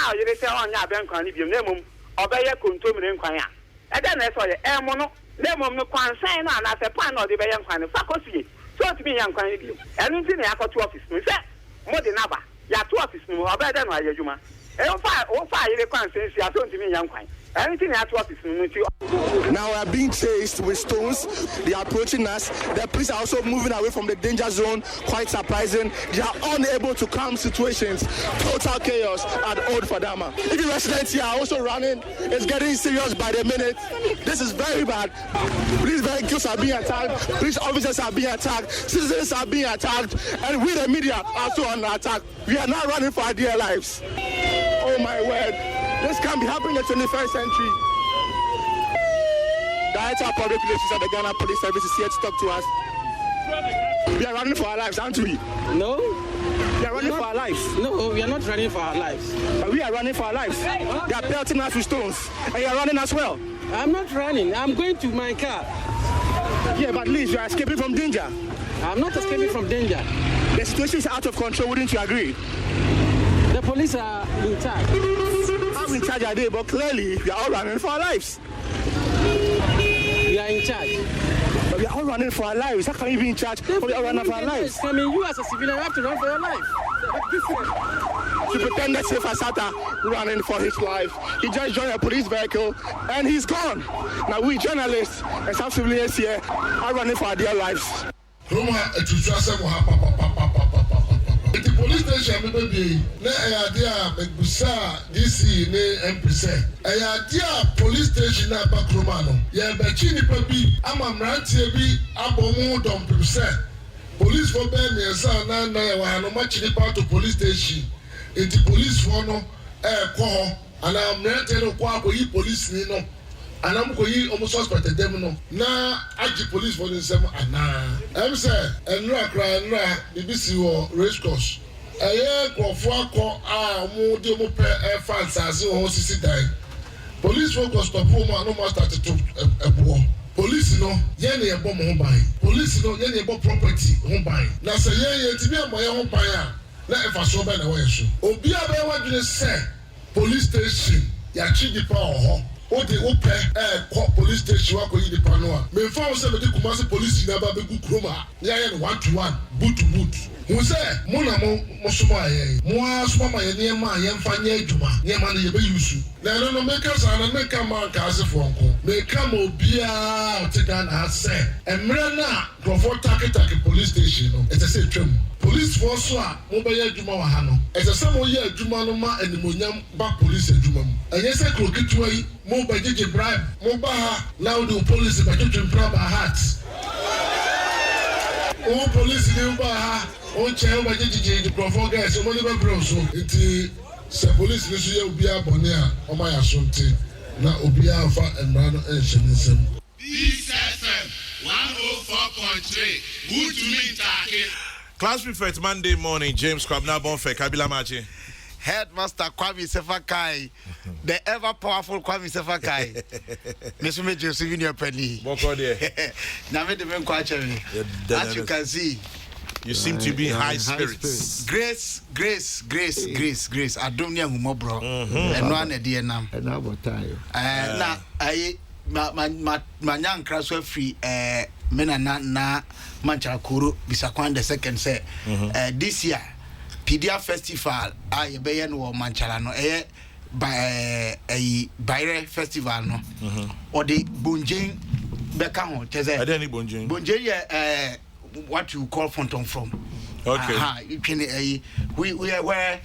now you say on ya ben kwan bi name obeye kontom ne nkwan a e dey na so ye e mo no name no kwan sign na na se pan no de be ye nkwan fa kosie so to be ye nkwan bi enu nti na yakoto office no se mo de naba ya to office no obeye dey no ayedwuma e o fa ye kwan sensi aso nti me ye nkwan anything at what is now we are being chased with stones. They are approaching us. The police are also moving away from the danger zone. Quite surprising. They are unable to calm situations. Total chaos at Old Fadama. Even residents here are also running. It's getting serious by the minute. This is very bad. Police vehicles are being attacked. Police officers are being attacked. Citizens are being attacked. And we, the media, are also under attack. We are not running for our dear lives. Oh my word. This can't be happening in the 21st century. Director of Public Relations at the Ghana Police Service is here to talk to us. We are running for our lives, aren't we? No. We are running for our lives. No, we are not running for our lives. But we are running for our lives. They are pelting us with stones. And you are running as well. I'm not running. I'm going to my car. Yeah, but at least you are escaping from danger. I'm not escaping from danger. The situation is out of control, wouldn't you agree? The police are in charge. I'm in charge of it, but clearly we are all running for our lives. We are in charge. But we are all running for our lives. How can you be in charge? But we are running for our lives. I mean, you as a civilian have to run for your life. Superintendent Safe Asata running for his life. He just joined a police vehicle and he's gone. Now we journalists and some civilians here are running for our dear lives. The police station baby na idea megusa DC ne MPC idea police station na bakroma no ye be chi nipa bi amamrantie bi abomu dom se police for be me na na ye wa no ma chi nipa to police station the police for no ko ho ana amrantie no kwa akoyi police ni no anam ko yi omo suspect dem no na agi police for them ana em say enra kra enra bibisi wo race course eye krofo akọ a omo de mo pe fans as ho sisi dan police focus stop home no ma start to ebo police no ye na ebo mo ban police no ye na ebo property ho ban na say ye ti bi amoye ho ban a na efa so ba na wo yeso obi abe wadwene say police station ya chi di pa ho o de ope police station wa ko yi di pa no a me fa say me di Kumasi police na ba be gu kroma ya ye no 1-to-1 boot to boot mo say mo na mo so ma ye mo asoma ma ye ne ma ye mfa nya adwuma ne ma na ye be yusu na no make us and make am ka ase for nko make am obia o te na say emre na crofo take police station no it say twam police force a mo be ye adwuma wa ha no it say mo ye adwuma no ma animonyam ba police adwuma mu enye say kroketua yi mo be jeje bribe mo ba ha now the police be jeje bribe heart o police ni ba ha o che o be jeje the crofo guys o mo ni be bro so it se police ni so ye obi abone a o ma ya so nti na obi afa emra no enhye nsem BSFM 104.3 good to me take Class prefect Monday morning James Kwabna Bonfe Kabila Machi Headmaster Kwame Sefakai, the ever powerful Kwame Sefakai. Mr. Major Senior Penny. As you can see, you seem to be in high spirits. Grace. I don't know who bro. And one a dear nam. And how about time? Now, my young crash were free. Mena na mancha kuru bisakwan the second say this year Pedia Festival I be no manchala no by a Baire Festival no or the Bunjing beka ho teze adeni Bunjing what you call Fonton from okay you can we are where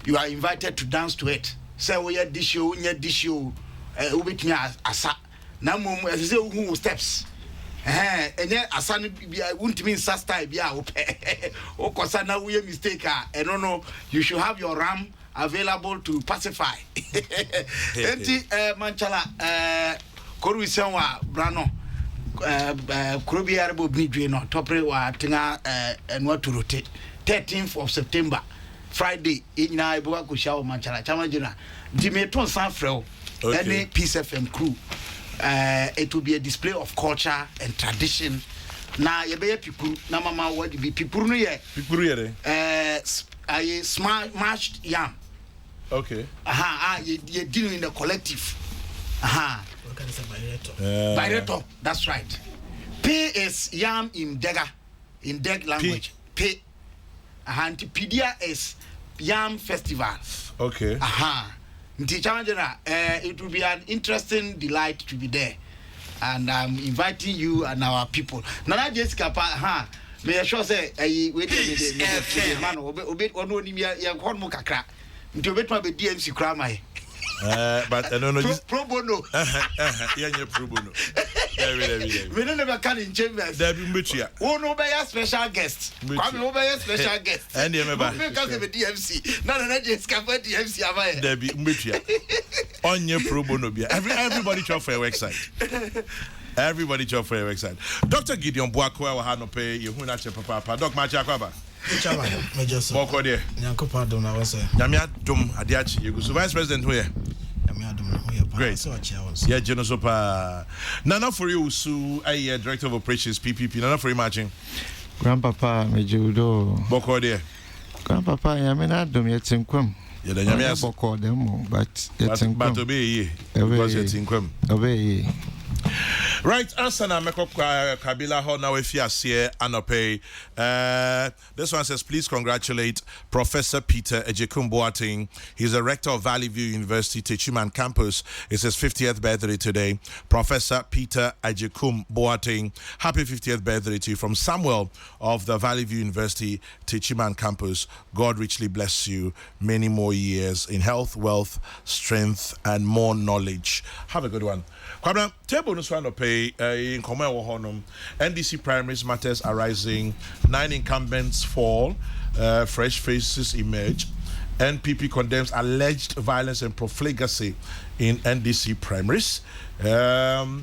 you are invited to dance to it say we are this show ubitnya asa na mum say who steps enye asane bia wuntimi nsa style bia o kosa na we mistake no you should have your ram available to pacify enti manchala koruisen wa brano krobi arbo bidwe no topre wa tinga enwa turote 13th of September Friday inyina ibuka ko shawo manchala chamajina dimeton san freo any Peace FM crew. It will be a display of culture and tradition. Na yebe pipuru na mama wadi bi pipuru no ye pipuru ye I smashed yam Okay. You're dealing in a collective. What can I say, Director, that's right. P is yam in Deg language. P. Antipedia is yam festival. Okay. It will be an interesting delight to be there. And I'm inviting you and our people. Nana Jessica, may I sure say, wait a minute, man, obey one only your corn mukakra. To bet my DMC cramai. But I don't know. Pro bono. Yeah, pro bono. We don't ever come in chambers. There be much. Oh, no, by a special guest. Come over a special guest. And you remember, because of a DMC. None of that just come for DMC. There be much. On your pro bono. Everybody try for your website. Everybody try for your website. Dr. Gideon Boakwa will have no pay. You who not your papa. Doc Machakwaba. Major son. Boko there. Nyanko pardon, I was saying. Namia Dum Adiachi. You go Vice President here. Great. Yeah, Genosopa. Nana for you, Sue, Director of Operations, PPP. Nana for imagine. Grandpapa, Mejudo. Boko there. Grandpapa, Yamina Dum yet in Quim. Yeah, the Yamias Boko them, but it's in But obey, because it's in Quim. Obey. Right, Asana Meko Kabila ho na we fiasie anope. This one says, please congratulate Professor Peter Ejekum Boateng. He's the rector of Valley View University Techiman campus. It's his 50th birthday today. Professor Peter Ejekum Boateng, happy 50th birthday to you from Samuel of the Valley View University Techiman campus. God richly bless you. Many more years in health, wealth, strength, and more knowledge. Have a good one. Kwabra, table no swano pay in common honum. NDC primaries matters arising. 9 incumbents fall. Fresh faces emerge. NPP condemns alleged violence and profligacy in NDC primaries. AOB,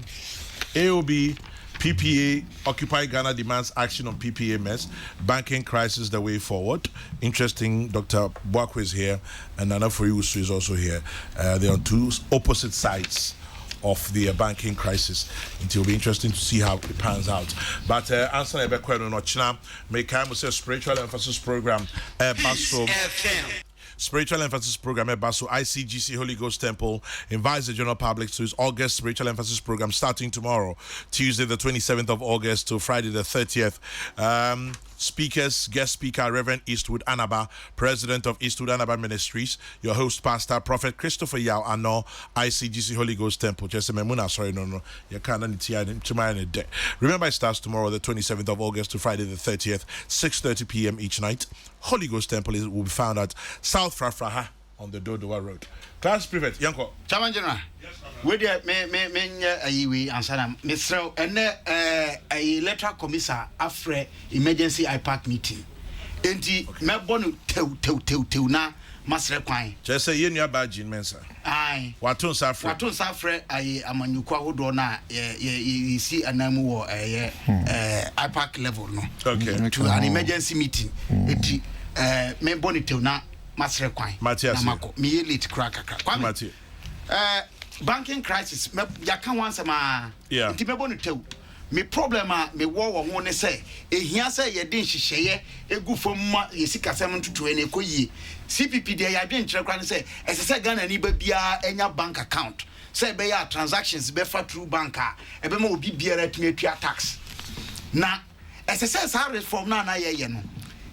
PPA, Occupy Ghana demands action on PPA mess. Banking crisis the way forward. Interesting, Dr. Boakwa is here, and Nana Furiusu is also here. They're on two opposite sides of the banking crisis. It will be interesting to see how it pans out. But answer a question on China, make time say spiritual emphasis program. Spiritual Emphasis Program at Basso ICGC Holy Ghost Temple invites the general public to its August Spiritual Emphasis Program starting tomorrow, Tuesday the 27th of August to Friday the 30th. Speakers, guest speaker, Reverend Eastwood Anaba, President of Eastwood Anaba Ministries, your host, Pastor, Prophet Christopher Yao Ano, ICGC Holy Ghost Temple. Just remember, it starts tomorrow, the 27th of August to Friday the 30th, 6:30 p.m. each night. Holy Ghost Temple will be found at South Frafraha on the Dodowa Road. Class Private, Yanko. Chamanjana. Where me answer Mr. And a letter commissar after emergency IPAC meeting. Enti me bonu tew na masre kwan. Just say you bad gin mensa. Aye. Watun safre ayi amanyukwa hodo na ye see anamu wo IPAC level no. Okay. To an emergency meeting. Enti me bonu tew na masre kwan. Matthias. Na mako me late crack. Matthias. Banking crisis ya kan once ma. Yeah. Enti me bonu tew. Me problem me wo ho ne say ehia say ye den hyehyeye egu fom ma yesika sem ntutu ene koyie CPP de ya dwen kyerɛ kra ne say esese Ghana ni ba bia enya bank account say be ya transactions be fa through banker ebe ma obi biara tumi atua tax na esese sa reform na ye no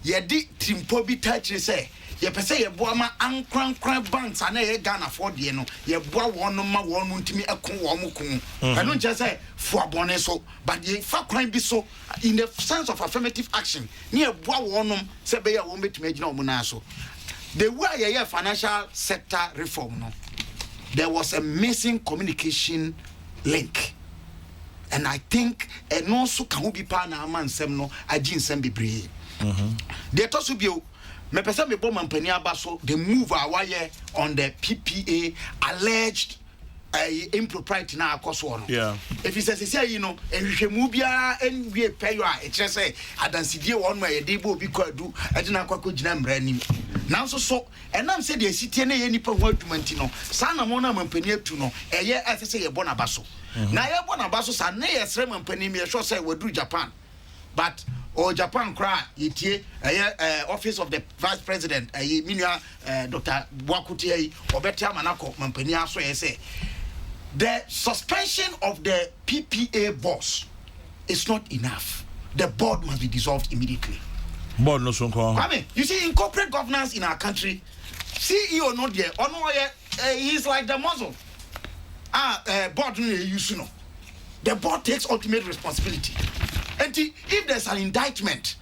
ye di trimpo bi touch say ye pese ye boa ma ankran banks ana ye Ghana for de no ye boa won ma won ntimi ekon wo mo kun eno nche say for abone so but ye fa kran bi so in the sense of affirmative action ne ye boa won say be ye won betimi agina wo na so the way ye financial sector reform no there was a missing communication link, and I think eno so kan bi pa na amansem no agin nsem bebre they to so bi me pesa me bom ampani abaso the move away on the PPA alleged impropriety na akoso no. Yeah. If he says say you know ehwehwemu bia enwie peyo a e kire say adansidie won ma ye dey bo bi kwadu e na kwakọ gina mra nim. Nanso so enam say the sitie na ye nipa ho adwumanti no sa na mo na ampani atu no eye asese ye bona baso. Na ye bona baso sa na ye sre ampani me sure say wadu Japan. But or Japan cry yitie office of the vice president minua Dr. Bwakutie obetia manako mampani aso say the suspension of the PPA boss is not enough. The board must be dissolved immediately. Board no so call. I mean, you see, in corporate governance in our country, CEO not there, or no, he's like the muzzle. Board no use no. The board takes ultimate responsibility. And if there's an indictment,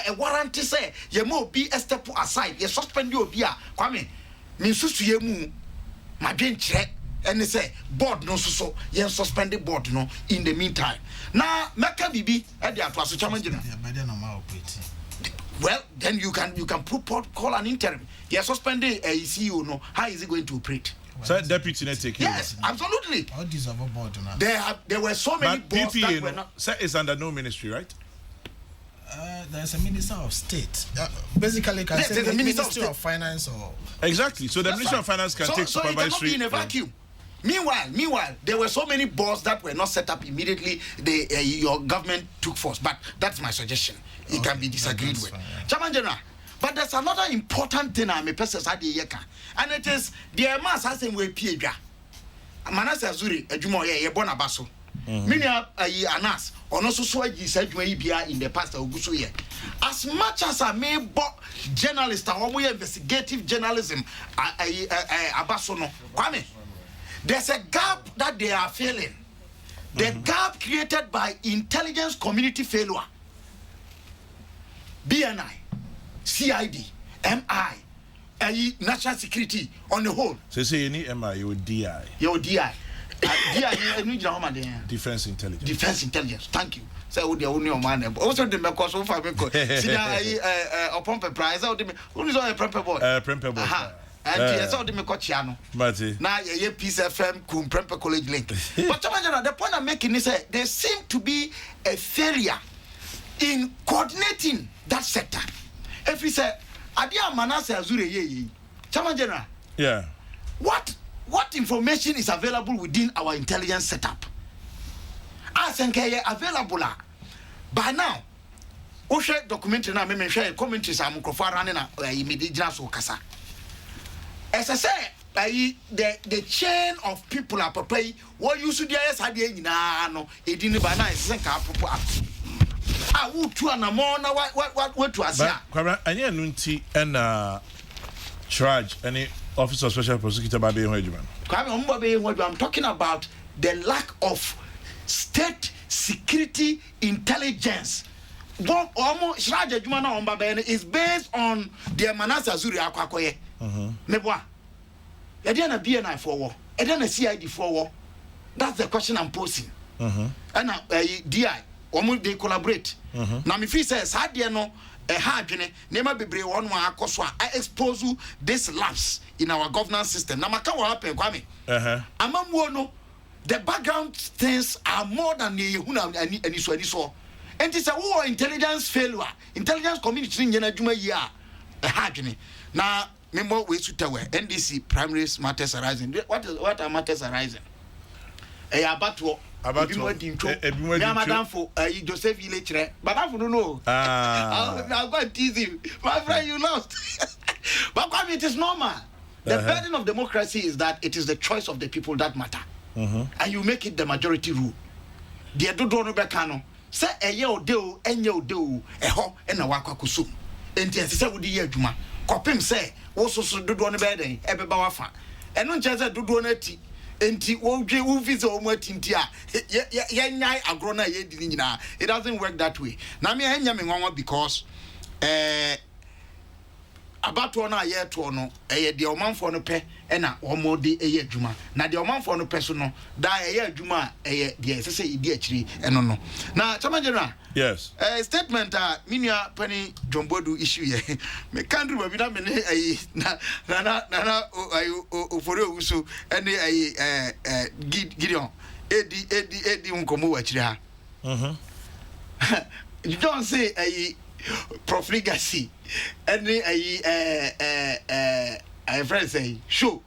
a warrant to say, you mo be a step aside, you suspend you be a kwame. Min susu ye mu, ma check. And they say board no so you suspend the board no in the meantime. Now Meka Bibi at the Atlas Chamangina. Well, then you can call an interim. You suspend the CEO no. How is it going to operate? So deputy not take yes, absolutely. All these are board now. There were so many boards that were not. So it's under no ministry, right? There's a minister of state. Basically, can say the ministry of finance or exactly. So the ministry of finance can take so supervisory. it cannot be in a vacuum. Meanwhile, there were so many boards that were not set up immediately. Your government took force, but that's my suggestion. It can be disagreed with. Chairman General, but there's another important thing I'm a person and it is the mass has a way Piedra. Manas Azuri, a Jumo, a Bonabaso. Many Anas, or no so you said you in the past Augusto year. As much as I may journalist or investigative journalism, Abasono, Kwame. There's a gap that they are filling. The gap created by intelligence community failure. BNI, CID, MI, national security on the whole. So say you need MI, you DI. Your DI. Defense intelligence. Defense intelligence. Thank you. So the only man. Also the because so far because upon the prize out the who is on a prepper board. Prepper board. And yes, all the Mekochiano. Now, ye Peace FM, Premper College link. But the point I'm making is that there seems to be a failure in coordinating that sector. If we say, Adia Manase Azure ye, Chairman General. Yeah. What information is available within our intelligence setup? As available by now. Oshe documentary na me share commentaries am microphone running na immediate so kasa. As I say, the chain of people are preparing. What you should do is had no. It didn't by now. It's like I would to an amount. What to us? Any nunti and charge any officer of special prosecutor by being I'm talking about the lack of state security intelligence. One almost Shraja Jumana on Babene is based on the Manasa Zuri Akwakoye. Meboa. Ediana BNI for war. Ediana CID for war. That's the question I'm posing. And DI, they collaborate. Now, if he says, I no a hard never be brave one akoswa. I expose you this lapse in our governance system. Now, Maka will happen, Kwame. Amamuono, the background things are more than the Huna and Iswa. And it's a war intelligence failure. Intelligence community in Juma year. A hard now. Member we should tell NDC primaries matters arising. What are matters arising? About Madam for Joseph Village, but I don't know. I'll go and tease you. My friend, you lost. But it is normal. The burden of democracy is that it is the choice of the people that matter. And you make it the majority rule. The Dodo Becano say a year do, and yo do, a ho, and a wakakusum. And yes, I would hear Juma. Copim say, also so do one bed, ebe bawafa. And no chance do one eti. Enti woje uvize omwatintia. Ye nyai agrona ye dinina. It doesn't work that way. Na me enya me nwanwa because about one year to no the omanfo no pe na omo de eye adwuma na de omanfo no pe so no da eye adwuma eye de say idi akiri eno no na Chairman General yes statement minua pani Jombodu issue ye me country we bi na me na oforo uso ene Gideon edi unkomo wa akiri ha you don't say profligacy any a friend say show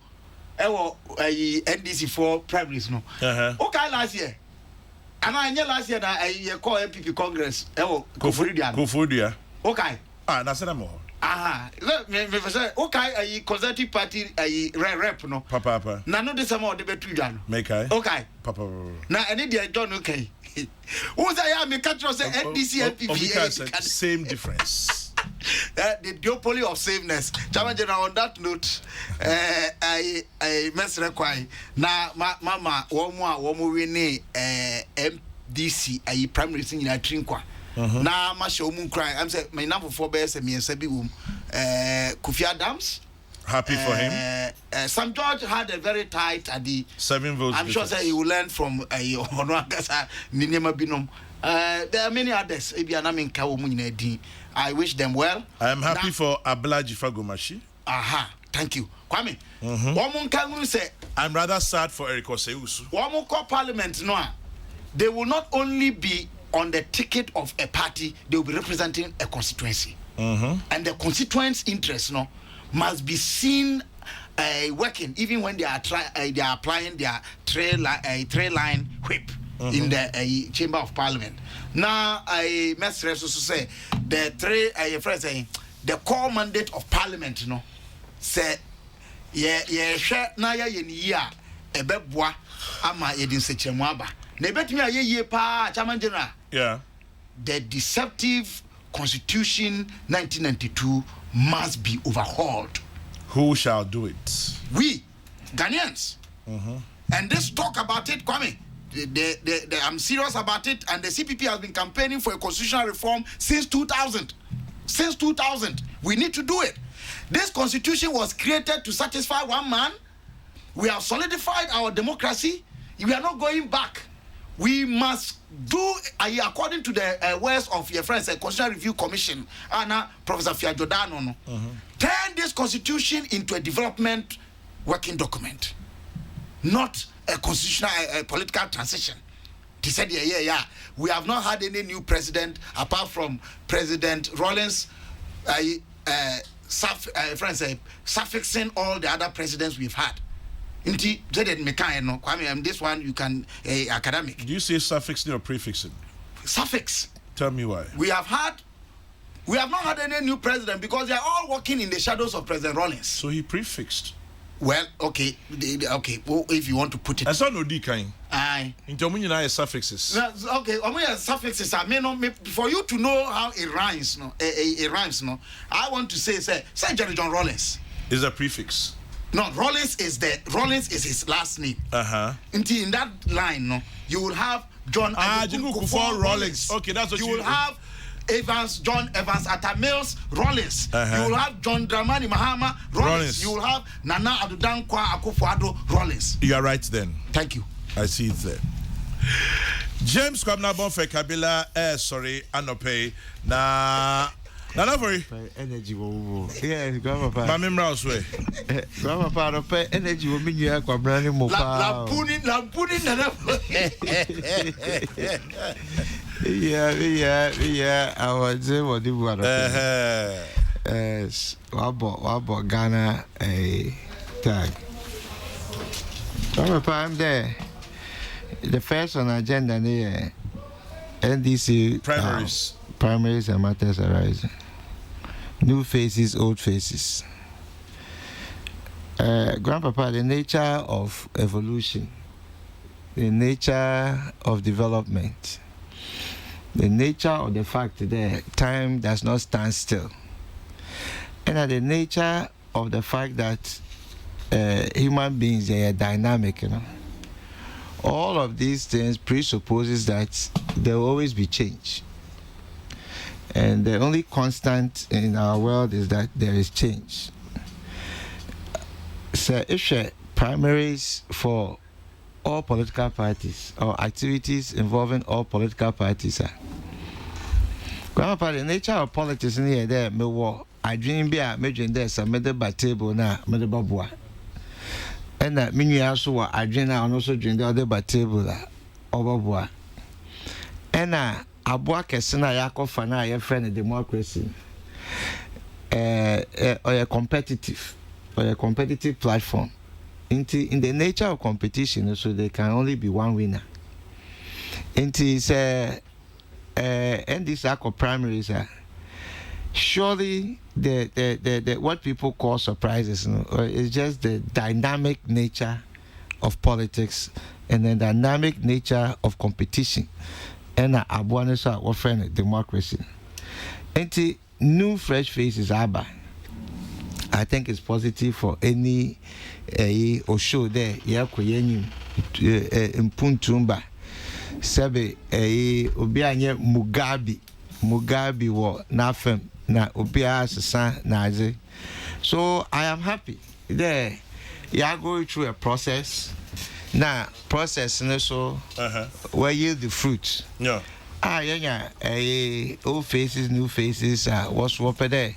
NDC for primaries no okay last year And I last year that I call MPP Congress. Koforidua. Okay. That's more. Let me say, okay, a Conservative Party, a rep, no. Papa. Now, no, this amount of the two. Make I. Okay. Papa. Now, I need John, okay. Who's I am, a country say NDC, MPP. Same difference. The duopoly of sameness. Chairman General, on that note, I mess require. Now, Mama, one more winning MDC, a primary senior trinkwa. Na ma show moon cry. I'm saying my number 4 bears and me and Sebi Kofi Adams. Happy for him. Sam George had a very tight at the 7 votes. I'm sure that he will learn from Honoagasa Ninema Binom. There are many others. I wish them well. I am happy for Ablaji Fagomashi. Thank you. Kwame. One can say I'm rather sad for Eric Oseusu. One more Parliament no. They will not only be on the ticket of a party, they will be representing a constituency. And the constituents' interests must be seen working even when they are applying their trail line whip in the Chamber of Parliament. Now, I must also say the core mandate of Parliament, say, na ya year ebeboa ama yedin sechemwaba. Na betumi ayeye pa Chairman General. Yeah. The deceptive Constitution 1992 must be overhauled. Who shall do it? We, Ghanaians. And this talk about it, Kwame, I'm serious about it, and the CPP has been campaigning for a constitutional reform since 2000. Since 2000. We need to do it. This constitution was created to satisfy one man. We have solidified our democracy. We are not going back. We must do according to the words of your friends, the Constitutional Review Commission, Anna, Professor Fiajodano. Turn this constitution into a development working document, not a constitutional political transition. He said, we have not had any new president apart from President Rawlings, suffixing all the other presidents we've had. This one you can academic. Do you say suffixing or prefixing? Suffix. Tell me why. We have not had any new president because they are all working in the shadows of President Rawlings. So he prefixed. Well, okay. Well, if you want to put it. I saw no decline. Aye. In Tomuni suffixes. Okay, suffixes are for you to know how it rhymes. It rhymes. I want to say Jerry John Rawlings is a prefix. No, Rawlings is his last name. In that line, you will have John Rawlings. Okay, that's what you will have. John Evans Atta Mills Rawlings. You will have John Dramani Mahama Rawlings. You will have Nana Adudankwa Akufo-Addo Rawlings. You are right then. Thank you. I see it there. James Kwabena Bonfe Kabila Anope na Nanavori. Energy wo. Yeah, grandpa. Mami Mraus way. Grandpa no pay energy wo mi nua Kwabena ni mo pa. Lampuni na. Yeah. I was say what you want. Wabo Ghana a tag. Grandpa, I'm there. The first on agenda near NDC primaries and matters arising. New faces, old faces. Grandpapa, the nature of evolution, the nature of development, the nature of the fact that time does not stand still, and the nature of the fact that human beings are dynamic, all of these things presupposes that there will always be change. And the only constant in our world is that there is change. So if primaries for all political parties or activities involving all political parties Grandpa, the nature of politics in here there me war I dream be a major there some by table na me the babua. And that menu also I dream and also dream the other by table over and Abua Kesina Yako Fana, your friend in democracy, or a competitive platform. In the nature of competition, so there can only be one winner. Inti say and these are primaries are surely the what people call surprises, is just the dynamic nature of politics and the dynamic nature of competition and abuanesa or friend democracy. Inti new fresh faces are by. I think it's positive for any or show there impuntumba sebe obianye Mugabe wo nafem na obia sesa naze. So I am happy there you are going through a process now process so where yield the fruit. Yeah. Old faces, new faces, what's what there?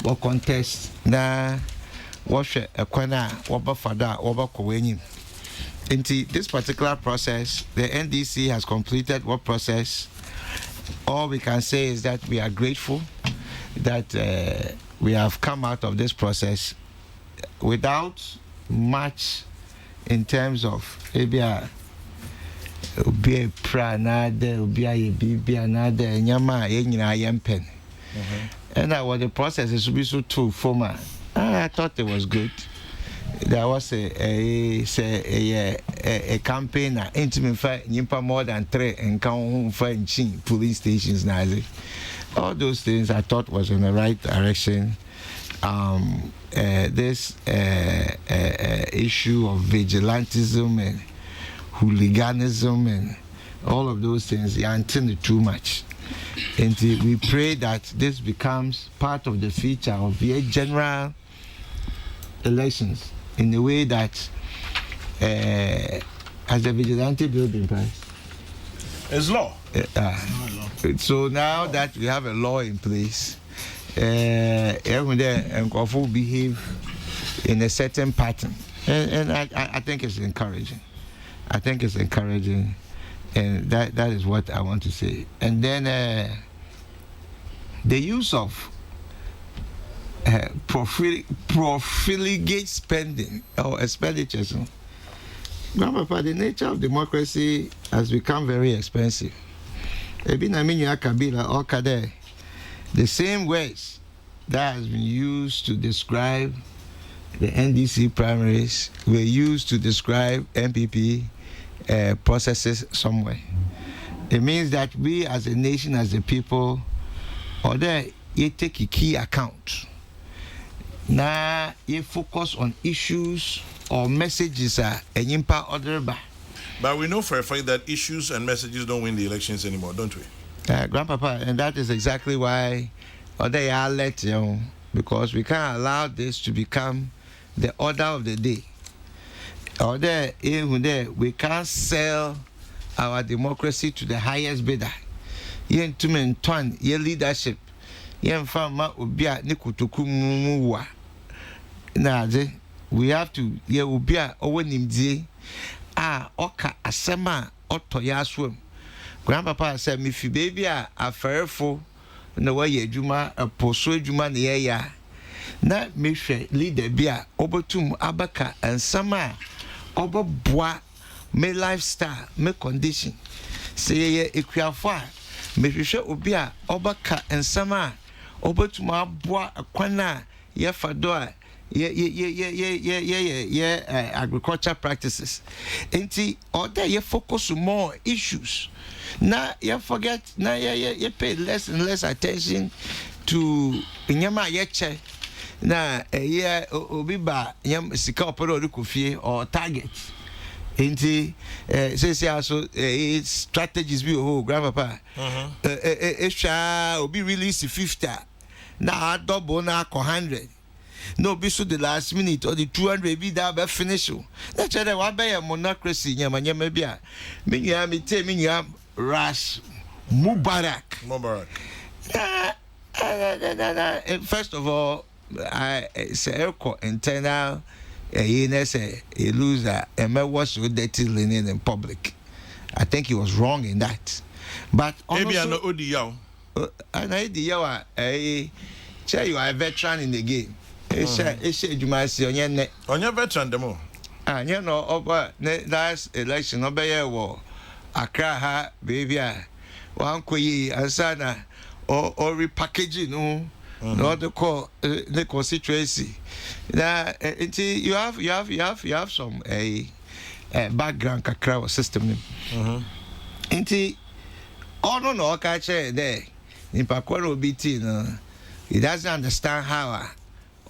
What contest na what a corner, what bafada, what kowenim. Into this particular process, the NDC has completed what process. All we can say is that we are grateful that we have come out of this process without much in terms of be a pranade, be a bibi another nyama yenyina yempen. And what the process is to be so too formal. I thought it was good. There was a campaign intimate fight nyimpa more than 3 and count for police stations now. All those things I thought was in the right direction. This issue of vigilantism and hooliganism and all of those things, they are intended too much. And we pray that this becomes part of the feature of the general elections in a way that has the vigilante bill been passed? It's law. So now that we have a law in place, everyone there will behave in a certain pattern, and I think it's encouraging. I think it's encouraging, and that is what I want to say. And then the use of profligate spending or expenditures. Grandpapa, the nature of democracy has become very expensive. The same words that has been used to describe the NDC primaries were used to describe MPP processes somewhere. It means that we as a nation, as a people, or there you take a key account. Now you focus on issues or messages and impact other. But we know for a fact that issues and messages don't win the elections anymore, don't we? Grandpapa, and that is exactly why they are let because we can't allow this to become the order of the day. Or there, we can't sell our democracy to the highest bidder. Yen tumen twan ye leadership. Yen fama ubia nikutuku mumuwa. Naze, we have to ye ubia owenimdi oka asema otoya swem. Grandpapa said me fi baby aferefo na wa ye adwuma aposo adwuma na ye ya. Na me hwe leader bia obotum abaka ensama oboboa me lifestyle me condition. Say ye ekuafo me hwehwe obi a obaka ensama obotum aboa akwana ye fado a agriculture practices. Enti order ye focus more issues. Now you forget. Now you pay less and less attention to nyama yeche. Now obiba nyam sika opero rukufie or target. Enti say also strategies be grandpapa. Obi release 50. Now double na 100. No be so the last minute or the 200 be that be finish. That's why we be a monocracy nyama bia. Me Rash Mubarak. First of all, I say internal a loser and was so dirty linen in public. I think he was wrong in that. But maybe I know Odiyo. And I you are a veteran in the game. It's you might see on your veteran demo. And you know over last election obey war. Accra ha baby one koyi ansana or repackaging no the call the constituency now you have some a background kakra system nti ono no ka che there in pakwaro bt no he doesn't understand how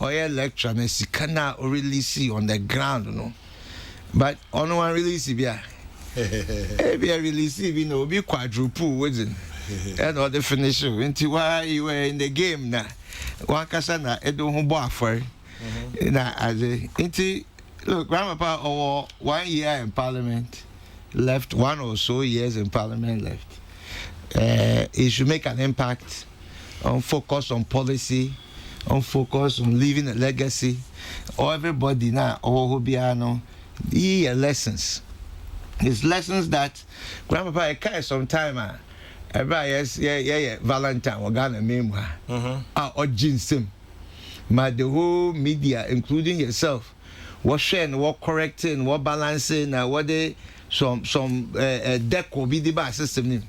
oil lecture na sikana or release on the ground no but ono one release bia be release you know be quadruple within and all the finish into why you were in the game na one kasa na edo ho bo afor na ade into look grandpa over 1 year in parliament left 1 or so years in parliament left he should make an impact on focus on policy on focus on leaving a legacy or everybody now or who be lessons. It's lessons that grandpa I carry some time Valentine or Ghana meme or Jinsim. But the whole media, including yourself, was sharing, what correcting, what balancing, what they some deco be the bar system.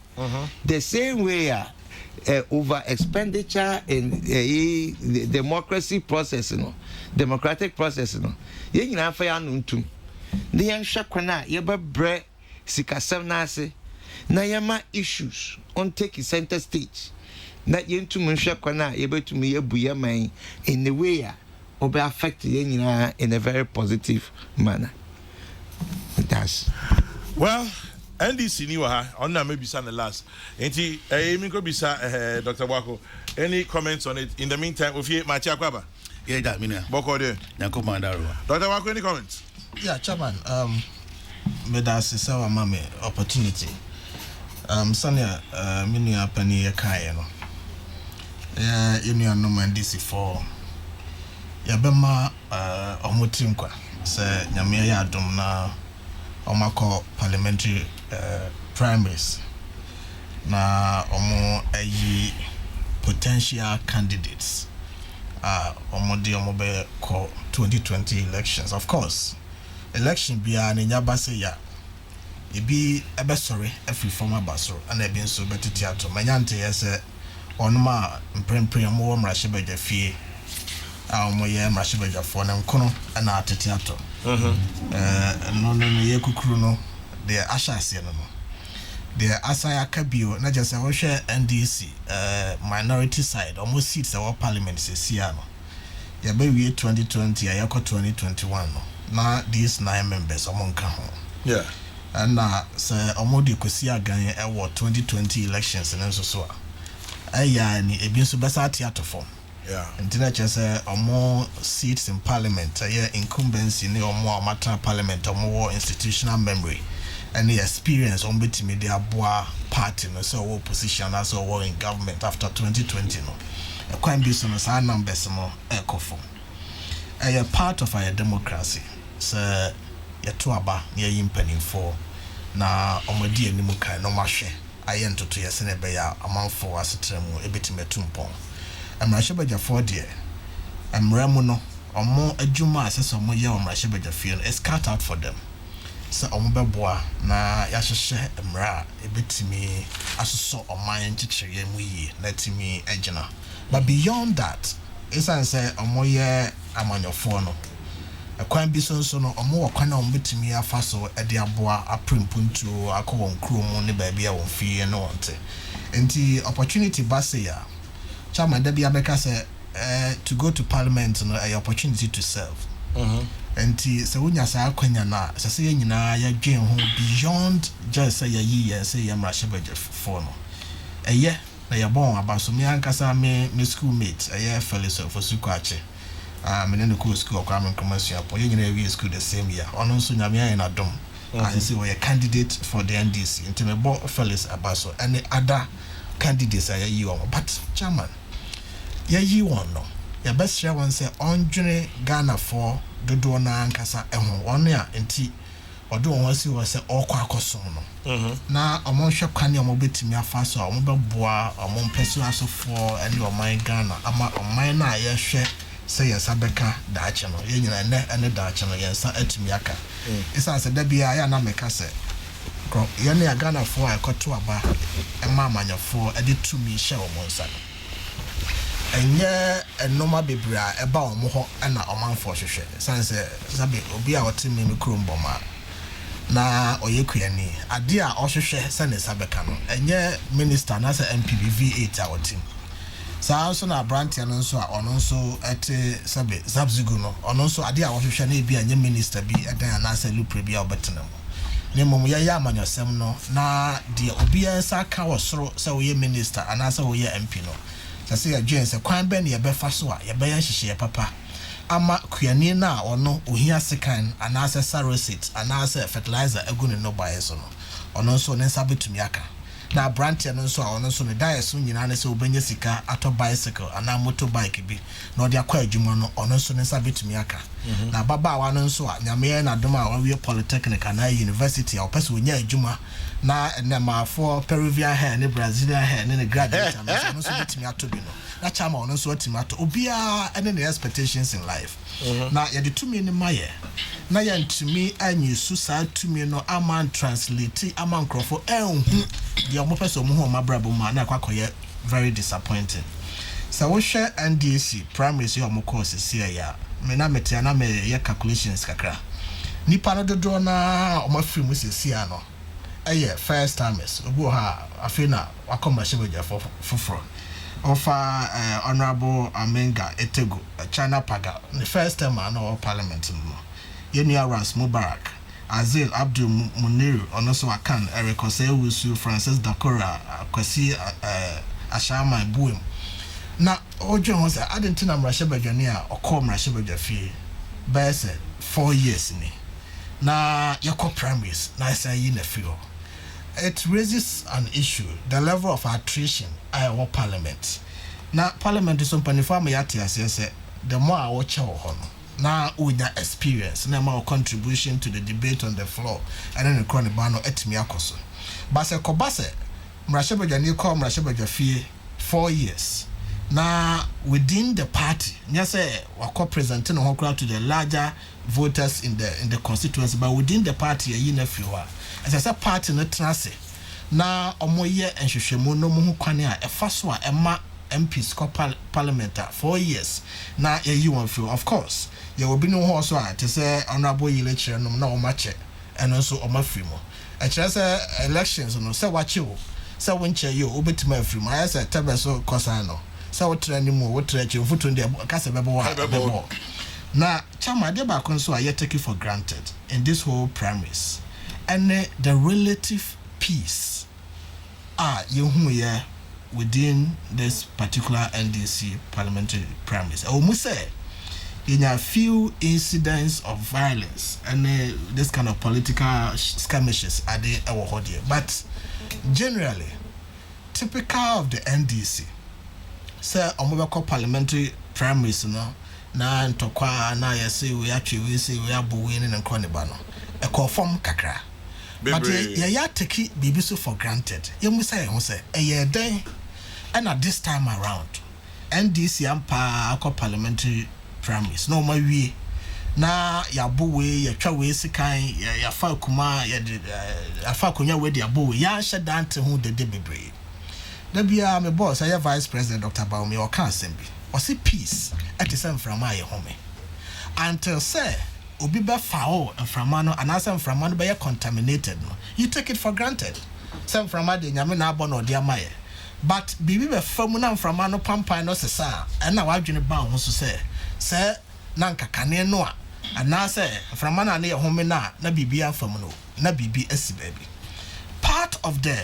The same way over expenditure in the democracy process, democratic process, you know, fair nuntum. The young shakwana yeba bre sikasam nase na yama issues on take center stage na yentu munshakwana yeba to me yebuya man in the way obe affect yenina in a very positive manner. That's well NDC ni wa ha on na maybe san the last enti mi go bisa Dr. Wako any comments on it in the meantime ofie machi akwaba yeah that me na boko de Yankoma Ndaro. Dr. Wako any comments? Yeah, Chairman, that's a mame opportunity. Sonia, Minia Penny Kayano. Union no man DC for Yabema Omutimqua, Sir Yamia Domna Omako Parliamentary primaries. Na Omo potential candidates. Omodi Omobe ko 2020 elections, of course. Election bia na nyaba se ya ebi ebesore every former basoro and ebi nso betiti ato manyante yese onuma mprempren mo mrahye badwafie mo ye mrahye badwafo na nkono na atete ato no ye kukuru no de ashase no de asaya kabio na jese wo hwe NDC minority side almost seats our parliament se sia no ya be wie 2020 ya yako 2021 no na these 9 members among ho yeah and say omodi kwesi agan e 2020 elections and so aya ni ebi nso besa ati form yeah ntina che say omo seats in parliament ya incumbency ni omo amata parliament omo institutional memory and the experience on betimi de aboa party no so wo position as wo in government after 2020 no e kwan bi so no sa numbers no e kofo a part of our democracy so yeto aba ne yimpani for na omadi animu kan no mahwe aye ntoto yese ne be ya amanfo asetremu ebetimetumpon amrahye bagafo de amramu no omo adwuma asese omo ye omrahye bagafie no is cut out for them so omo beboa na yahwehwe mra ebetimi asoso oman nchichire mu yi na timi agina but beyond that isan say omo ye amanyofo no akwan bi so no omo wakwana omo betimi afaso ede aboa aprempuntu akọ krom ne ba bia won fie no wonte enti opportunity base ya chama da bia beka say to go to parliament no an opportunity to serve enti se wonya sa akwanya na se ye nyina ya dwen ho beyond just say ya say ya mrahye bagafo no eye na ya bon abaso me ankasa me schoolmate eye fellows of Osukwakye me no cool school akwa me commercial apo ye nyina we school the same year ono nso nyame ya na dom I say we a candidate for the NDC enti me bo fellows abaso any other candidates are you on but chairman ya yi won no ya best share one say ondwene Ghana for dodo na ankasa eho ono ya enti odo won si wo say okwa akoso no na omo hwe kwane omo betimi afaso omo beboa omo mpeso asofo ani oman Ghana ama oman na ye hwe say yensa beka daache no ye nyina ne daache no yensa atumi aka isa se da bia ya na meka se kakro yene ya Ghana for akoto aba ema amanyafo ade tumi hye omonsa no enye enoma bebra eba omo ho na omanfo hwehwe sanse sabe obi a wotimi me kromboma na oyekuani ade a ohwehwe sane sabeka no enye minister na se MPB V8 a wotim saa so na brantia no nso a ono nso ete sabe zabzigu no ono nso ade a ohwehwe na ebi anye minister bi edan na se lupre bi a obetena mo ne mom ya ya amanyosem no na de obi ansa ka wosoro se wo ye minister ana se wo ye MP no sase ya dwen se kwan be ne ye befa so a ye be yan hihye papa ama kuani na ono ohia sekan ana se sarosit ana se fertilizer agunu no bae so no ono nso ne nsa betumi aka na brantia no nso a ono nso ne dae so nyina ne se obenye sika ato bicycle ana motorbike bi na odi akwa adwuma no ono nso ne nsa betumi aka na baba wa no nso a nyame na dom a wawie polytechnic na university a opese onya adwuma na maafo Peruvian hair ne Brazilian hair ne graduate no so ono nso betumi ato bi no na chama ono nso betumi ato obia ene ne expectations in life na ye de tumi ne maye na ye ntumi anyi su sa tumi no ama translate ama nkrofo enhu de omo pese omo ho mabrabo ma na kwakoye very disappointing. So we share NDC primaries your mo course here ya me na mete na me ye calculations kakra nipa no dodo na o ma free mu sesia no first timers obu ha afina wakoma shebeja for offer honorable Amenga Etego China Paga the first time no parliament no Yenia Ras Mubarak Azil Abdul Muniru also Akan Eric Osewusu Francis Dakora Kwasi Ashama Buem na ojo ho say adentina mrashebadwane a okom mrashebadwa fie bese 4 years ni na yakọ primaries na say yi na fio. It raises an issue, the level of attrition at our parliament. Now parliament is on panifama yati say the more I watch our now with the experience na more contribution to the debate on the floor and then the chronic bano etimi akoso but se kobase mrashebadwane ko mrashebadwa fie 4 years. Now within the party, nyase wako presenting on to the larger voters in the constituency, but within the party, you know, as I said, party not trance. Now, omoye and shishemu no muhu kwanya a first one Emma MPs parliament 4 years. Now, you want feel, of course, there will be no horse to say honorable election no match and also omafrimo. I just elections no say what you say when you obit my free. I said tabaso cosano. So what anymore what you foot on the casabebo now chama de ba konso aye take it for granted in this whole premise and the relative peace you here within this particular NDC parliamentary premise or mu say in a few incidents of violence and this kind of political skirmishes are they our but generally typical of the NDC say omobeko parliamentary primaries no na ntokwa na yesi we atwe we say we abowe ne nkone ba no e conform kakra but ya take bibi so for granted yemu say ho say e den and at this time around NDC ampa akọ parliamentary primaries no ma wie na ya abowe ya twa we sikan ya fa kuma ya afa konya we de abowe ya hye dante ho de bebre. Dabia me boss I vice president Dr. Baumi or can assembly or see peace at the same from my home until say obi be foul and from mano and as from mano be contaminated no you take it for granted some from my nyame na abon or dia maye but bibi be famu na from mano pampa no se sa and na wadwene ba ho so say na nkakane no a and say from mano na home na bibi afam no na bibi asi baby part of the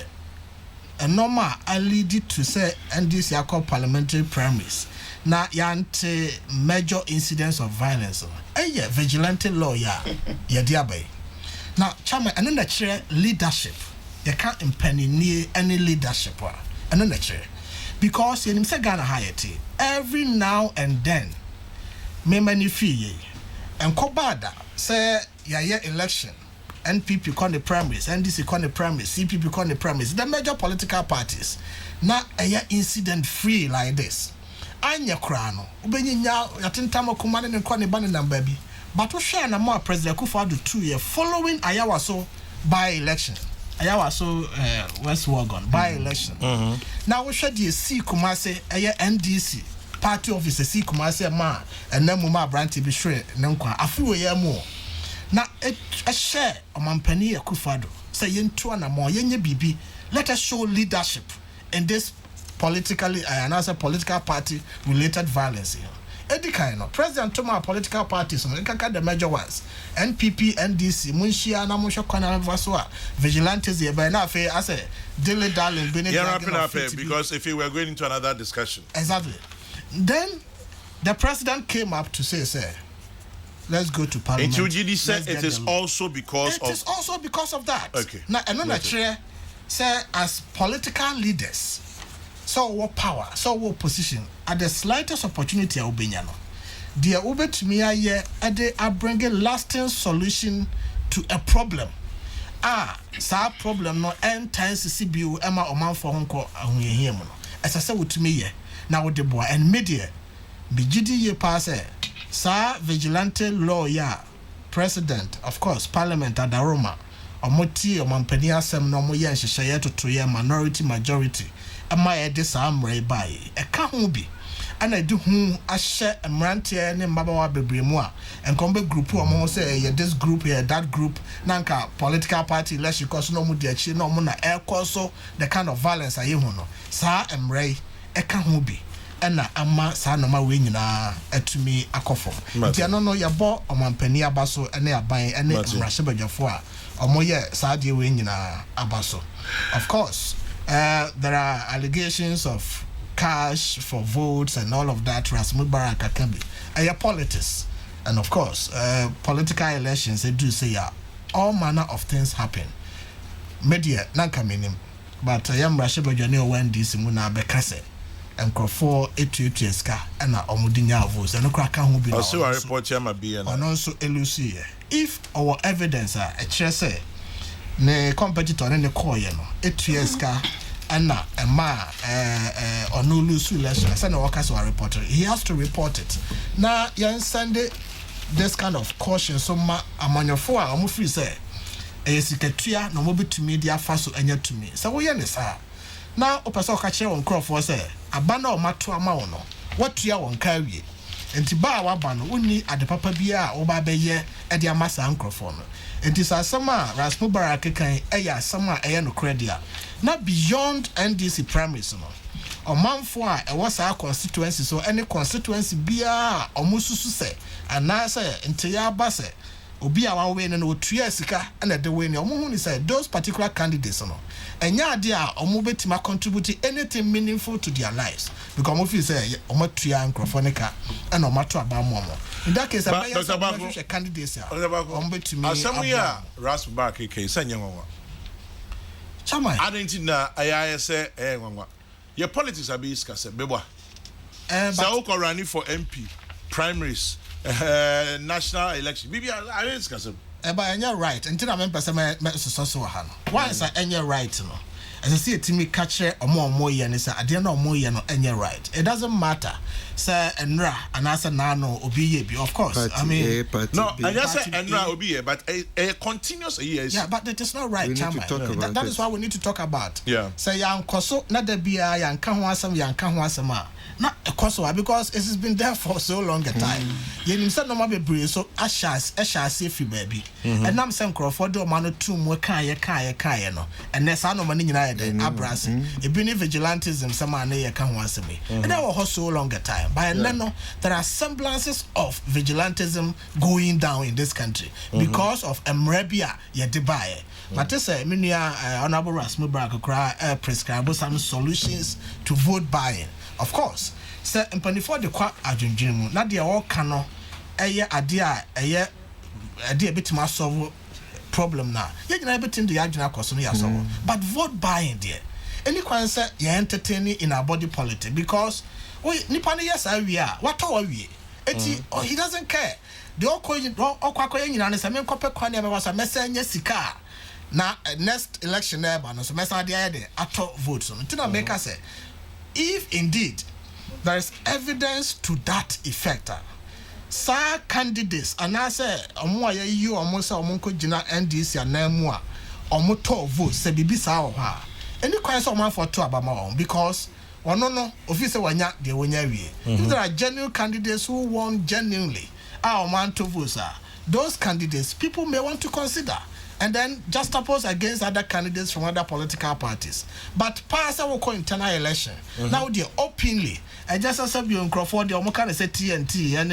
a normal I lead it to say NDC are called parliamentary primaries. Now yante major incidents of violence. Vigilante law ya diabe. Now chama another chair leadership. You can't impede any leadership another chair. Because you say Ghana Hayati every now and then me manifie and kobada say ya election. NPP call the primaries, NDC call the primaries, CPP call the primaries. The major political parties now a incident free like this. Anya krano, ubenyinya yatintamo kumane ne kwani bani na baby. But we share na more President Kufuor 2 years following Ayawaso by election. ayawa so West Wagon by election. Now we should see Kumase NDC party officer see Kumase ma and then Muma Branty be sure Nankwa afu ye mo. Na a share Omampani Akufado say yentu na more yenye bibi. Let us show leadership in this politically another political party related violence here. Any kind of president to my political parties, the major ones, NPP, NDC, Munshia, Namusha, Kwana, Vasua, Vigilantism, by now, I say, dilly darling, wrapping up because if we were going into another discussion. Exactly. Then the president came up to say, let's go to Parliament. And you said it is also because of. It is also because of that. Okay. Now, another chair, say, as political leaders, so what power, so what position, at the slightest opportunity, Obinyano. Dear Ube to me, I bring a lasting solution to a problem. Sa problem no end times CBU Emma Oman for Honko Ahuyemono. As I said to me, now with the boy and media, Bijidi ye pass sa vigilante lawyer, president, of course, parliament at the Roma, or Moti or Mampania Sem no Moya Shaya to ye minority majority. Am I at this armory by a cahubi? And I do whom I share a Mrantia and Mabawa Bebrimoa and come group who among say this group here, that group, Nanka, political party, less you cause no mudia, no mona air corso, the kind of violence I hear. Sa am ray a cahubi. And Amma Sanoma winina to me a coffin. Tiano ya bo or Mampania Basso and they are buying any Rashaba Jafua or Moya Sadi winina Abasso. Of course. There are allegations of cash for votes and all of that. Rasmus Baraka can be politics, and of course, political elections. They do say all manner of things happen. Media nanka minim, but I am Rashaba Jani when this muna bekase and for 8 years ka and omudinya votes and no crack who be. Also, I report Yama be and also elusi. If our evidence are a chese. Ne competitor ne call you know 8 years ka and onu lose election say no workers were reported he has to report it now yan send this kind of caution so ma amanyofo a omo free say esikatua no mo betumi dia fa so anya tumi say wo ye ne sa now opese o ka kire won crofo say aba na o mato ama wo no watua won ka wie enti ba wa ba no uni adepapa bia wo ba beye e dia masa crofo no. It is a summer Rasmus Baraka can a summer no credit. Not beyond NDC premise no. Or man for a was our constituency so any constituency be almost say and now say into ya basse obi our way and 2 years and at the way no say those particular candidates no. And ya dear or move to contribute anything meaningful to their lives because if you say omatria and crophonica and omatu abamomo. In that case, I a candidate. Asamuya Rasmus Baraka case and young one. Chama. I didn't know I say your politics are being discussed. Beba. Saoko running for MP primaries, national election. Maybe I didn't discuss it. But you're right. Until I remember some so why is I right? No. As I see a Timmy catcher or more yen is I didn't know more yen or any right. It doesn't matter. Sir Enra and Asa Nano Obi, of course. Party I mean, no, I just said Enra Obi, but a continuous years. Yeah, but it is not right, Chama. That is why we need to talk about. Yeah. Say young Koso, not the Bia, young Kanwasam, young Kanwasama. Not a Kosovo because it has been there for so long a time. You said no more be so I shall see baby. And I'm saying Crawford do man 2 more kaya no. And there's no money in Abras. It been vigilantism some man can once me. And that was so long a time. By then there are semblances of vigilantism going down in this country because of Mrebia Yedibaye. But this Honorable Rasmus Baraka prescribe some solutions to vote buying. Of course, say before the qua adjunjum, not the all cano, idea bit my solve problem now. Yet, I bet in the agina costume, but vote buying, dear. Any question you're entertaining in our body politics because we Nippon, yes, we are. What are we? He doesn't care. The all coin or quacking on a copper coin was a messenger sika. Now, next election, there, but no semester idea, I talk votes on until I make us say. If indeed there is evidence to that effect, sir candidates and I say you almost a monko jina NDC and Namua omoto vote se bibi sa o ha any kwan so man for to abama because no officer wanya de wonya wie if there are genuine candidates who won genuinely our man to vote those candidates people may want to consider and then juxtapose against other candidates from other political parties. But pass our internal election. Now they openly, I just as you in Crawford, the Omokan say TNT and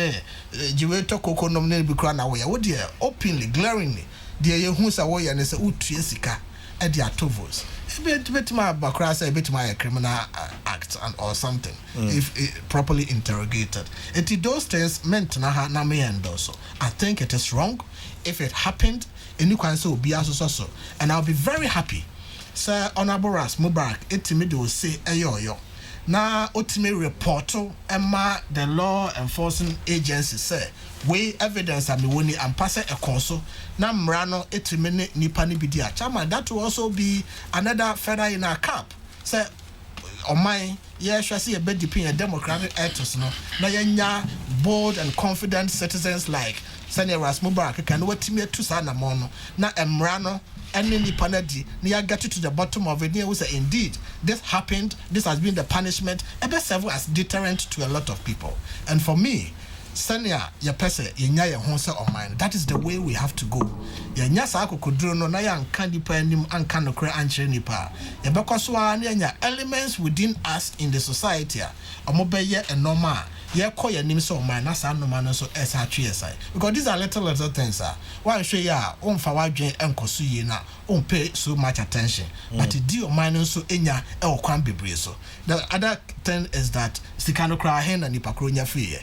Jiweto Coco nominated Bukran away. What dear openly, glaringly, dear who's away and say Utiesika at their two votes. A bit my Bakras, a bit my criminal act and or something, if properly interrogated. It those things meant na me and also. I think it is wrong if it happened. And you can so be also, and I'll be very happy. Sir Honorable Ras Mubarak, it will say ayo. Now, ultimate report the law enforcing agency say we evidence and me and pass a conso. Now Mrano etimene nipani bidia. Chama that will also be another feather in our cap. Sir, on my shall see a bit depending on democratic ethos no. Now yanya bold and confident citizens like Senior Ras Mubarak can what me to sana mono na emrano and any panadi near get to the bottom of it near say indeed this happened, this has been the punishment and best serve as deterrent to a lot of people. And for me, Senior ya pese yenya ye honse on mine. That is the way we have to go. Yenya sa akokodro no na ya nka nipa anim anka no kre ankyere nipa. Ye bekoso a na yenya elements within us in the society a omobeye enoma ye call your name so man na sa no man so esa atwe esai because these are little things one show ya on fa wadwen enkoso yi na on pay so much attention but di o man so enya e o kwan bebre so. The other thing is that sikano kra hen na nipa kro nya free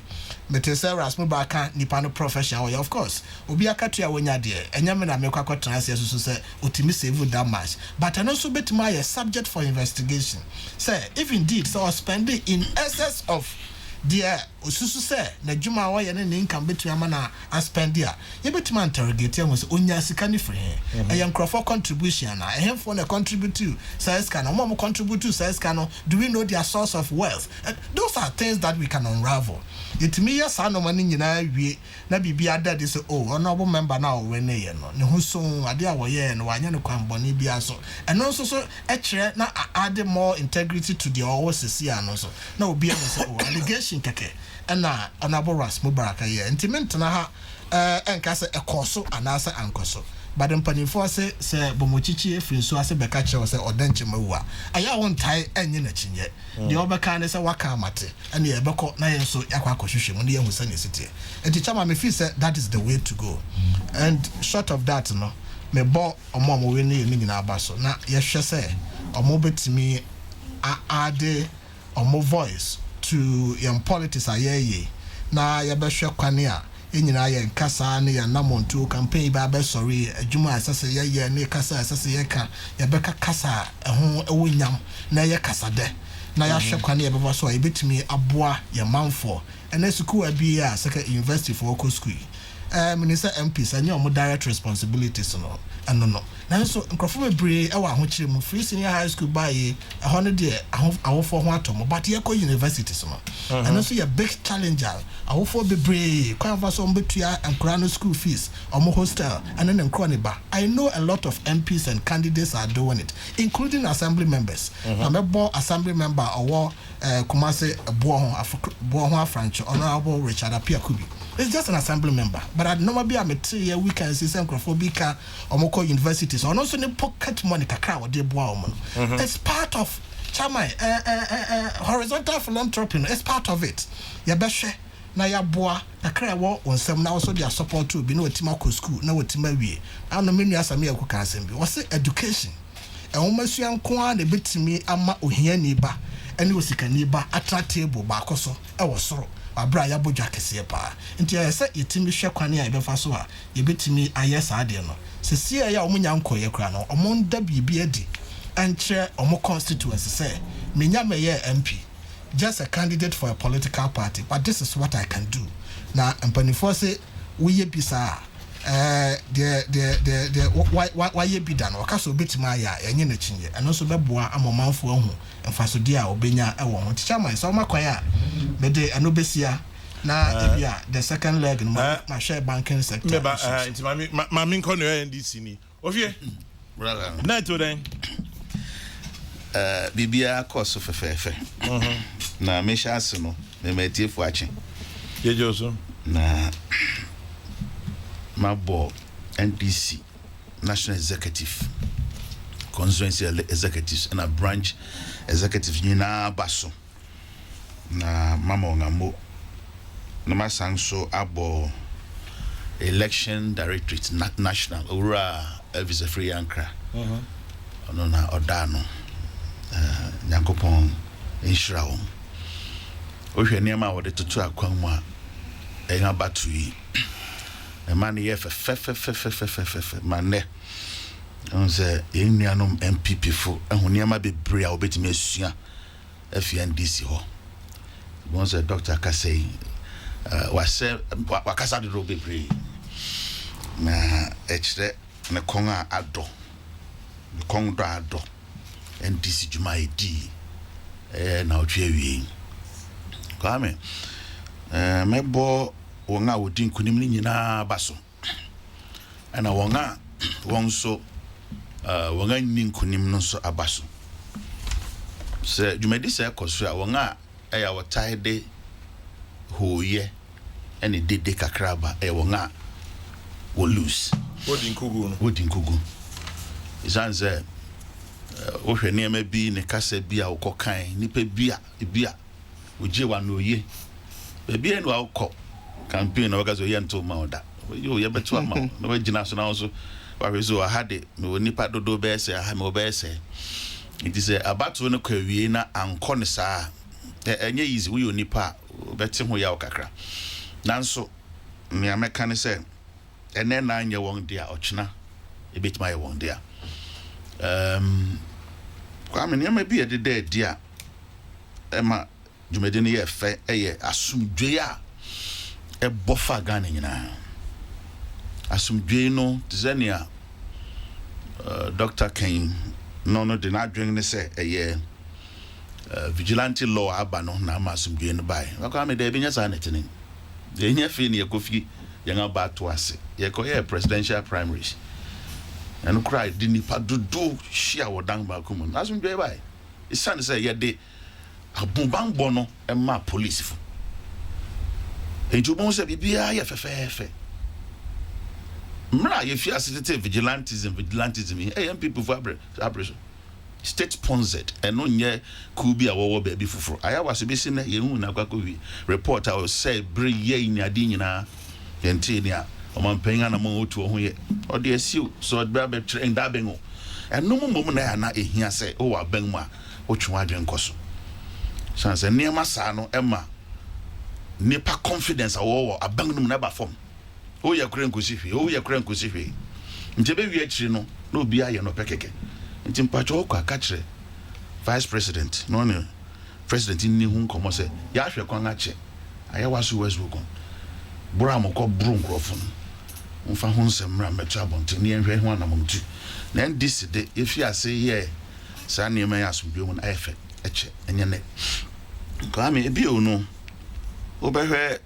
Mr. Ras Mubarak nipa no professional of course obi akatua wonya de enya me na me kwakọ transit so say otimi save that much but and also betima a subject for investigation say if indeed so spending in excess of dear ususu say na juma wa ye ne income betu amana spend dia ye betima interrogate am say onya sika ni free e for contribution na e for na contribute to size can no contribute to size can do we know their source of wealth those are things that we can unravel. It me yes no money nyina wie na bibia da de say oh honorable member na o we ne ye no ne hu so ade a wo ye no wanya ne kwamboni bia so and also so e kire na add more integrity to the always see ano so na obi am say oh allegation keke na honorable Ras Mubarak ye intimate na ha enka say ekoso anasa ankoso but mpanifo say bomochichi efiri so ase beka kire say odanche mawua aya won tai enye na chinye de obeka ne say waka amate ene ye beko na ye so yakwa akohwehwe mu ne ye hu say ne sitie enti chama me feel say that is the way to go and short of that no me bo omo we ne ye nyina abaso na ye hwe say omo betimi add omo voice to young politics ayeye na ye behwe kwane a enyina ye nkasa ne ya namontu campaign ba be sorry adwuma asase ye ne kasa asase ye ka ye beka kasa ho ewonyam na ye kasa de na ya hwe kwane ye beba so ye betimi aboa ye manfo ene school abi a second university for local school minister MPs anya omo direct responsibilities no eno no na so nkrofo mebre e wa ahokyere mu free senior high school baye ho ne de awofo ho atomo but ye ko university so no and so ye big challenger awofo bebre kwa va so mbetua ankra no school fees omo hostel and then nkro ne ba. I know a lot of MPs and candidates are doing it including assembly members. I'm a assembly member or Kumase Bo Afrancho Honorable Richard Apiakubi. It's just an assembly member, but I'd never be a material weekend system Crofobika or Moko universities or also in pocket money kakra or de bois. It's part of Chama horizontal philanthropy. It's part of it. Yabeshe na ya boa kakra wo onsem na also their support to be no timako school na wotima wie. Ano menu asame akuka asem bi. Wose education. E wo masua nko a na betimi ama ohia ni ba. Ene osikani ba atra table ba akoso e wo soro. Abra ya bodwa kese pa nti ya se yetimi hwe kwane a befa so a yebetimi ayesa ade no se sie ya omunya nkoye kra no omonda bibi adi enche omo constituency say menya meye MP just a candidate for a political party but this is what I can do na mpanifo say we bisa why ye bi dan waka so betima ya enye na chinye eno so beboa amomanfo ahu mfasodi a obenya e wo ho tichama so makwan a me de anobesia na ebia the second leg no ma share banking sector mami nko no NDC ni ofie brother. Night to then. Bibia course of fefe. Na me chance no, me metie fu ache. Ye Joso. Na my boy NDC National Executive Constituency Executives and a branch executives nyina baso. Na mama ngamo. Na masang so abo election directorate national ora Elvis Free Ankra. Ono na odano. Nyankopon inshira wo. Ohwe niam a wode tutu akwan mu a enga battery. E man ye fe manne. On say enuanom MPP fo ehun niam bebre a obetimi asua FNDC ho. Bon say Dr. Kasei wakasa de ro bebre. Na echre ne konga ado. Ne kongdo ado. NDC Juma edi na otwe wi kwame mebo wonga wodi nkunim ni nyina baso ana wonga wonso wonga ni nkunim no so abaso se Jumadi se koso a wonga eya wotaide hoye ene dede kakraba wonga wo lose Wodi nkugu izanze ohwe niam bi ne kasa bi a wokokan nipa bi a oje wa no ye be enu akọ campaign na wagazo ye nto ma oda yo ye beto ama na wagina so na so wa rezo ahade no nipa dodo be ese aha me obe ese it is about no kwawie na anko ne saa enye easy we yo nipa beti ho ya okakra nanso me ameka ne se ene na anye won dia ochina ebetima ye won dia kwame niam bi edede dia ema Jumadi ne ye fe eye asumdwe a ebofa Ghana nyina asumdwe no tizania Dr. Ken no de na adwen ne se eye vigilante law aba no na asumdwe no bai kwame de binya sa netene de nya fe ne ekofi yanga ba to ase ye ko ye presidential primaries and cry di nipa dodo hia wodan ba komun asumdwe bai isan say ye de abumban bono e ma police fo ejubon se bibia ye fefefe mra ye fi asete vigilantism am people for abrasion state sponsored and no nye kubi a wo ba bi fufuro aya wase bi sine ye hu na kwakọ wi report I will say bring ye ni ade nyina yente ni a omampanyin na mo otu ho ye ode asiu so bra be train da bengo eno mom na ya na ehia se o wa ban mu a otwe adwen koso sanse niam sa no ema nipa confidence awo abangnum na ba form o ya kure nkosi hwe nje be wi akiri no na obi aye no pekeke nti mpacho okwa aka kire vice president no ne president ni hu nkomo se ya hwe kwan ache aye waso wesbuko bura amko buru nkrofo no mfa ho nsemra metra bonte ne nhwe ho anamomtu na ndisi de efi ase ye sa ne ma ya asomdwe mu na efe eche enye ne kwame ebi onu obehwe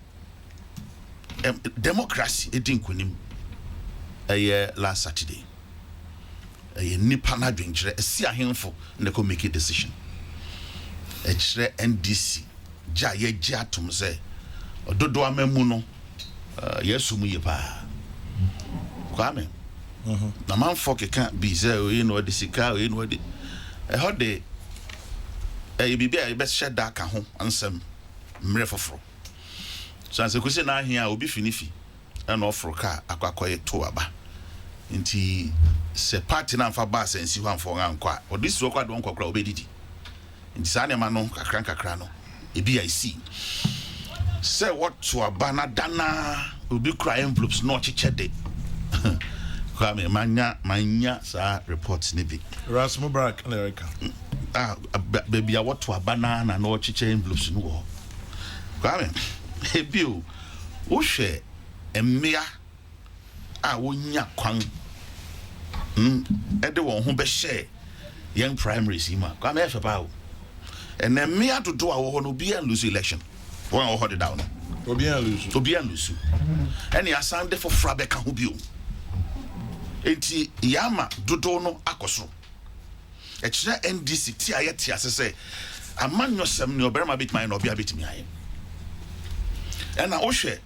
democracy edinkunim eye last Saturday eye nipa na dwenkyere esi ahemfo na ko make a decision echire NDC ja ye gya atom se ododo amamu no yesu mu yepa kwame na manfo keka bi se oyi no de sika oyi no de hode bibia be sheda ka ho ansem mre foforo so anse kusi na ahia obi finifi na oforo ka akwakoye to aba nti se party na mfa ba sensi ho amfo ngankwa odisi wo kwado nkokra obedidi nti sa ne ma no kakra no ebi I see say what to aba na dana obi cry envelopes no chichede kwame manya sa reports ne bi Ras Mubarak America baby what to banana no chiche envelopes no ho kwame ebio wo hwe emia a wonya kwan ede won ho be share young primaries ima kwame efe ba wo ene emia dodo a wo ho no bi an lose election won wo ho de down obi an lose ene asande for frabe ka ho bio enti yama dodo no akosoro e kire NDC ti ayeti asese amanyo sem ne oberama bitman na obia bitimi aye and na ohwe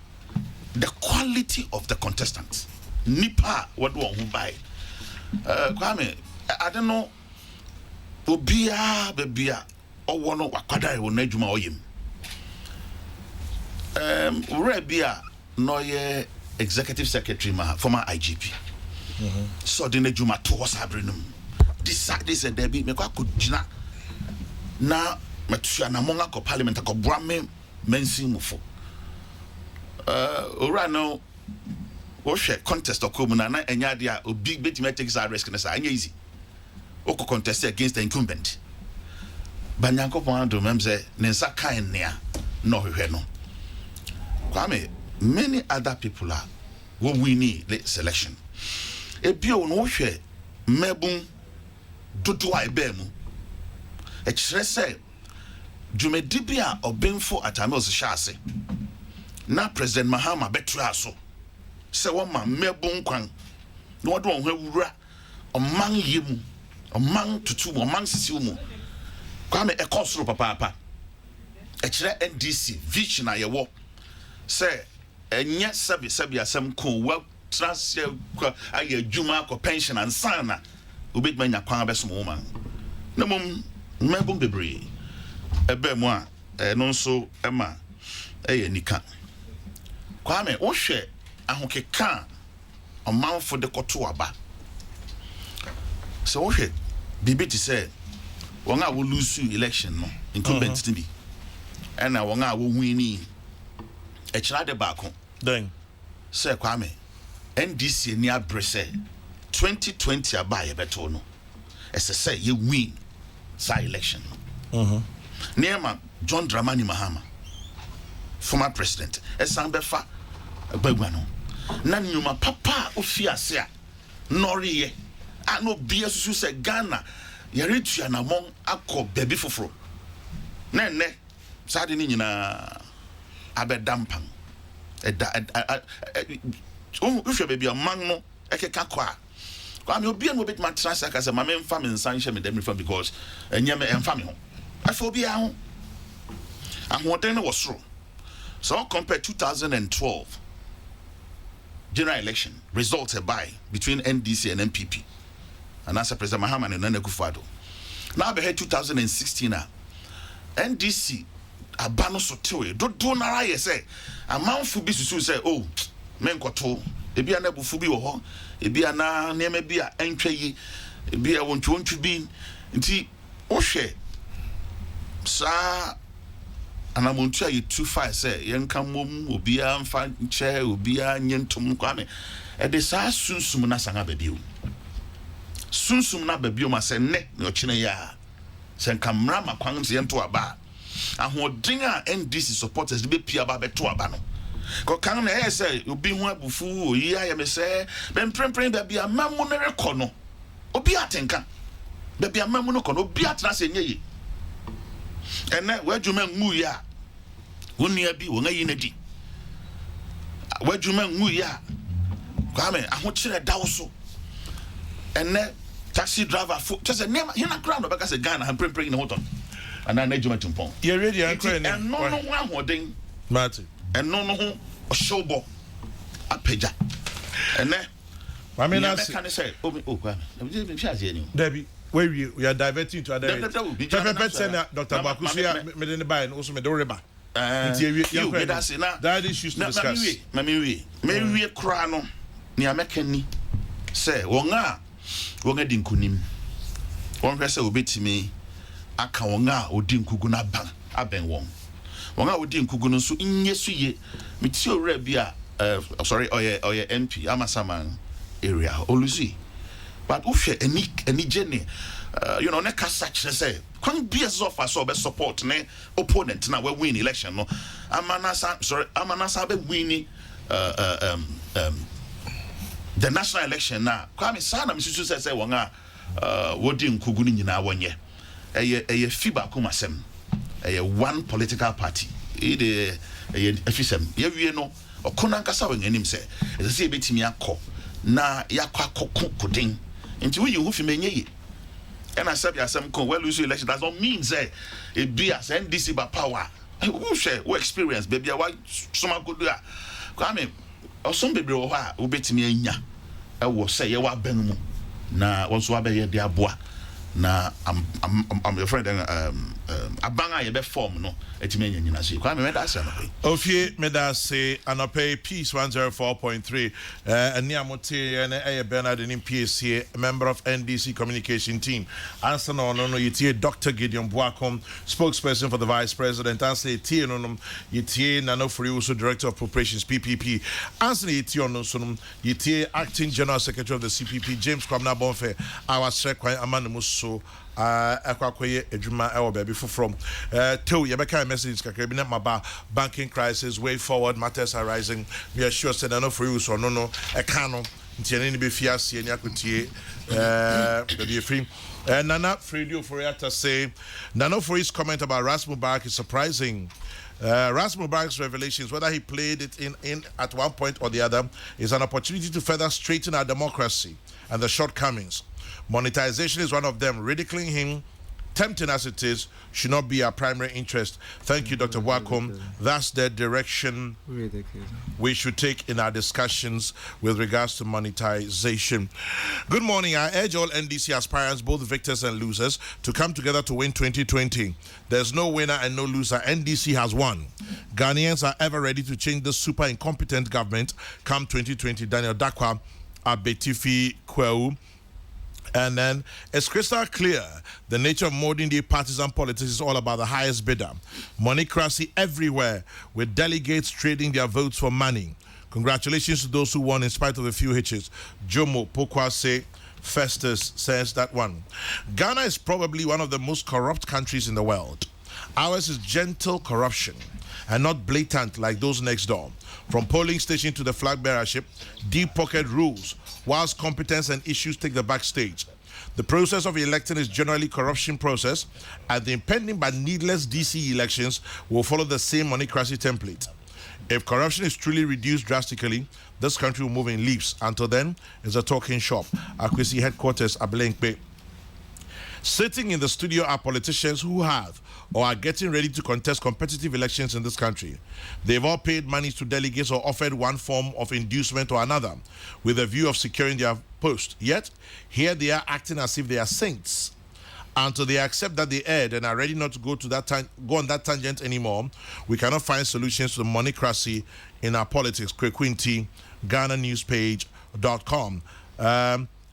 the quality of the contestants nipa what do who buy kwame I don't know obia bebia owo no wakwada e wona adwuma oyem ure bia no ye executive secretary ma former IGP so the adwuma to wasabrenum this and debi me kwa kujina na matua na monga ko parliament ko boame mensi mufo ora no wo hwe contest okomu na enya dia obi betime take sa risk na sa anya easy o ko contest against the incumbent banyanko pon do memse ne nsa kan nea no hwehwe no kwame many other people are who winning the selection ebio no hwe mebun dodo a ebemu e kire se dwumedi bia obenfo atame oshyase na president Mahama betra so se wo ma mebun kwan no do ho awura oman yemu oman tutu oman sisiu mu kwame e kosoro papa e kire NDC vision na yewo se enye sabi asem ko wa transfer aye adwuma ko pension ansana obetmanya kwan abesom wo man na mom mebun bebre ebe mu a no nso ema eye nika kwame wo hwe ahokeka omanfo de koto aba so wo hwe bibi ti say won a wo lose election no incumbent ti bi ena won a wo wini e kira de baako then say kwame NDC ni abrese 2020 aba ye beto no ese say ye win sa election Nema John Dramani Mahama, former president, Esambefa Bagwano. Nanyuma papa Ufiasia, Noriye, ano BSU se Ghana, Yaritua na mong ako baby fufro. Ne, Sadini na Abedampang. Ufya baby a mango, eke kakwa. I'm your being a bit my transact as a mamma family and sunshine with them because and yam and family. I phobia and what then was true. So compare 2012 general election resulted by between NDC and MPP. And as President Mahama and Nana Kufado. Now we had 2016 NDC a bano sotoe. Don't nara say a man for business say, oh, men koto, ebi ana bufubi wo ebi ana na me bia entwayi ebi a wontu bi nti wo hwe sa ana montu ayi 25 say yenka mom obi a mfa nche obi a nyentum kwame e de sa sunsum na sanga babio sunsum na babio ma se ne no chine ya se nkamra makwan se yento aba ahoden a NDC supporters be pia ba beto aba no ko kan na e say obi ho abufu oyi aye me say ben prempren ba bia mamu ne rekọ no obi atenka ba bia mamu no ko no obi atena se nye yi ene wadwuma ngu ya wonua bi won ayi na di wadwuma ngu ya kwame aho kire dawo so ene taxi driver fo just nema hina ground obeka se Ghana han prempren ne hoton ana na adwuma tumpon ye ready an kra ni no ahoden Martin eno no ho showbo apeja ene mame na say oh kwame me fiase ani Debbie we are diverting to other pepper send Dr. Bakusia me den buy and also me do reba that issues to discuss me kra no ne amekani say wonga dinkunim won hwese obetimi aka wonga odi nkugu na aben wonga odi nkugu no so nyesuye meti owura bia sorry oye MP Amasaman area Oluzi but ufye any journey you know ne kasa kire say kwan BS of us be support ne opponent na we win election no amanasa be win the national election na kwame sana misusu say wonga wodi nkugu ni nyina wonye eye fiba kumasem eye one political party eye efisem ye wie no okona nkasa wen anim say ese betimi akọ na yakwa kokodin nti we you fi menye yi and I said some con well lose election does not mean say it be as NDC by power who share we experience baby why some go do I mean or some baby wo ha wo betimi anya e wo say ye wa benu mu na wonso abeye de aboa na I'm your friend abanga ye be form no etimi anya nyina so kwa me da say no Ofie me da say anope peace 104.3 ani amote na Bernard in PSC member of NDC communication team answer no yitie Dr. Gideon Boakom spokesperson for the vice president answer yitie no yitie Nano Friuso director of operations PPP answer yitie no so yitie acting general secretary of the CPP James Kwamna Bonfe our sekwan amanu so akwakoye edwuma ewo baby from to yebeka message kakra bi na maba banking crisis way forward matters are rising we are sure said no for you so no eka no ntiene ni be fiase ni akotie baby free Nana Fredio Foriata say Nano for his comment about Ras Mubarak is surprising. Ras Mubarak's revelations, whether he played it in at one point or the other, is an opportunity to further straighten our democracy and the shortcomings. Monetization is one of them. Ridiculing him, tempting as it is, should not be our primary interest. Thank you, Dr. Wakom. That's the direction we should take in our discussions with regards to monetization. Good morning. I urge all NDC aspirants, both victors and losers, to come together to win 2020. There's no winner and no loser. NDC has won. Ghanaians are ever ready to change this super incompetent government come 2020. Daniel Dakwa, Abetifi Kweu. And then it's crystal clear the nature of modern day partisan politics is all about the highest bidder. Moneycracy everywhere, with delegates trading their votes for money. Congratulations to those who won in spite of a few hitches. Jomo Pokwase Festus says that one. Ghana is probably one of the most corrupt countries in the world. Ours is gentle corruption and not blatant like those next door. From polling station to the flag bearership, deep pocket rules, whilst competence and issues take the backstage. The process of electing is generally corruption process, and the impending but needless DC elections will follow the same moneycracy template. If corruption is truly reduced drastically, this country will move in leaps. Until then, it's a talking shop. Akwesi headquarters, Abelenkpe. Sitting in the studio are politicians who have or are getting ready to contest competitive elections in this country. They've all paid money to delegates or offered one form of inducement or another with a view of securing their post. Yet, here they are acting as if they are saints. Until they accept that they erred and are ready not to go on that tangent anymore, we cannot find solutions to the moneycracy in our politics. Kwekwinti, GhanaNewsPage.com.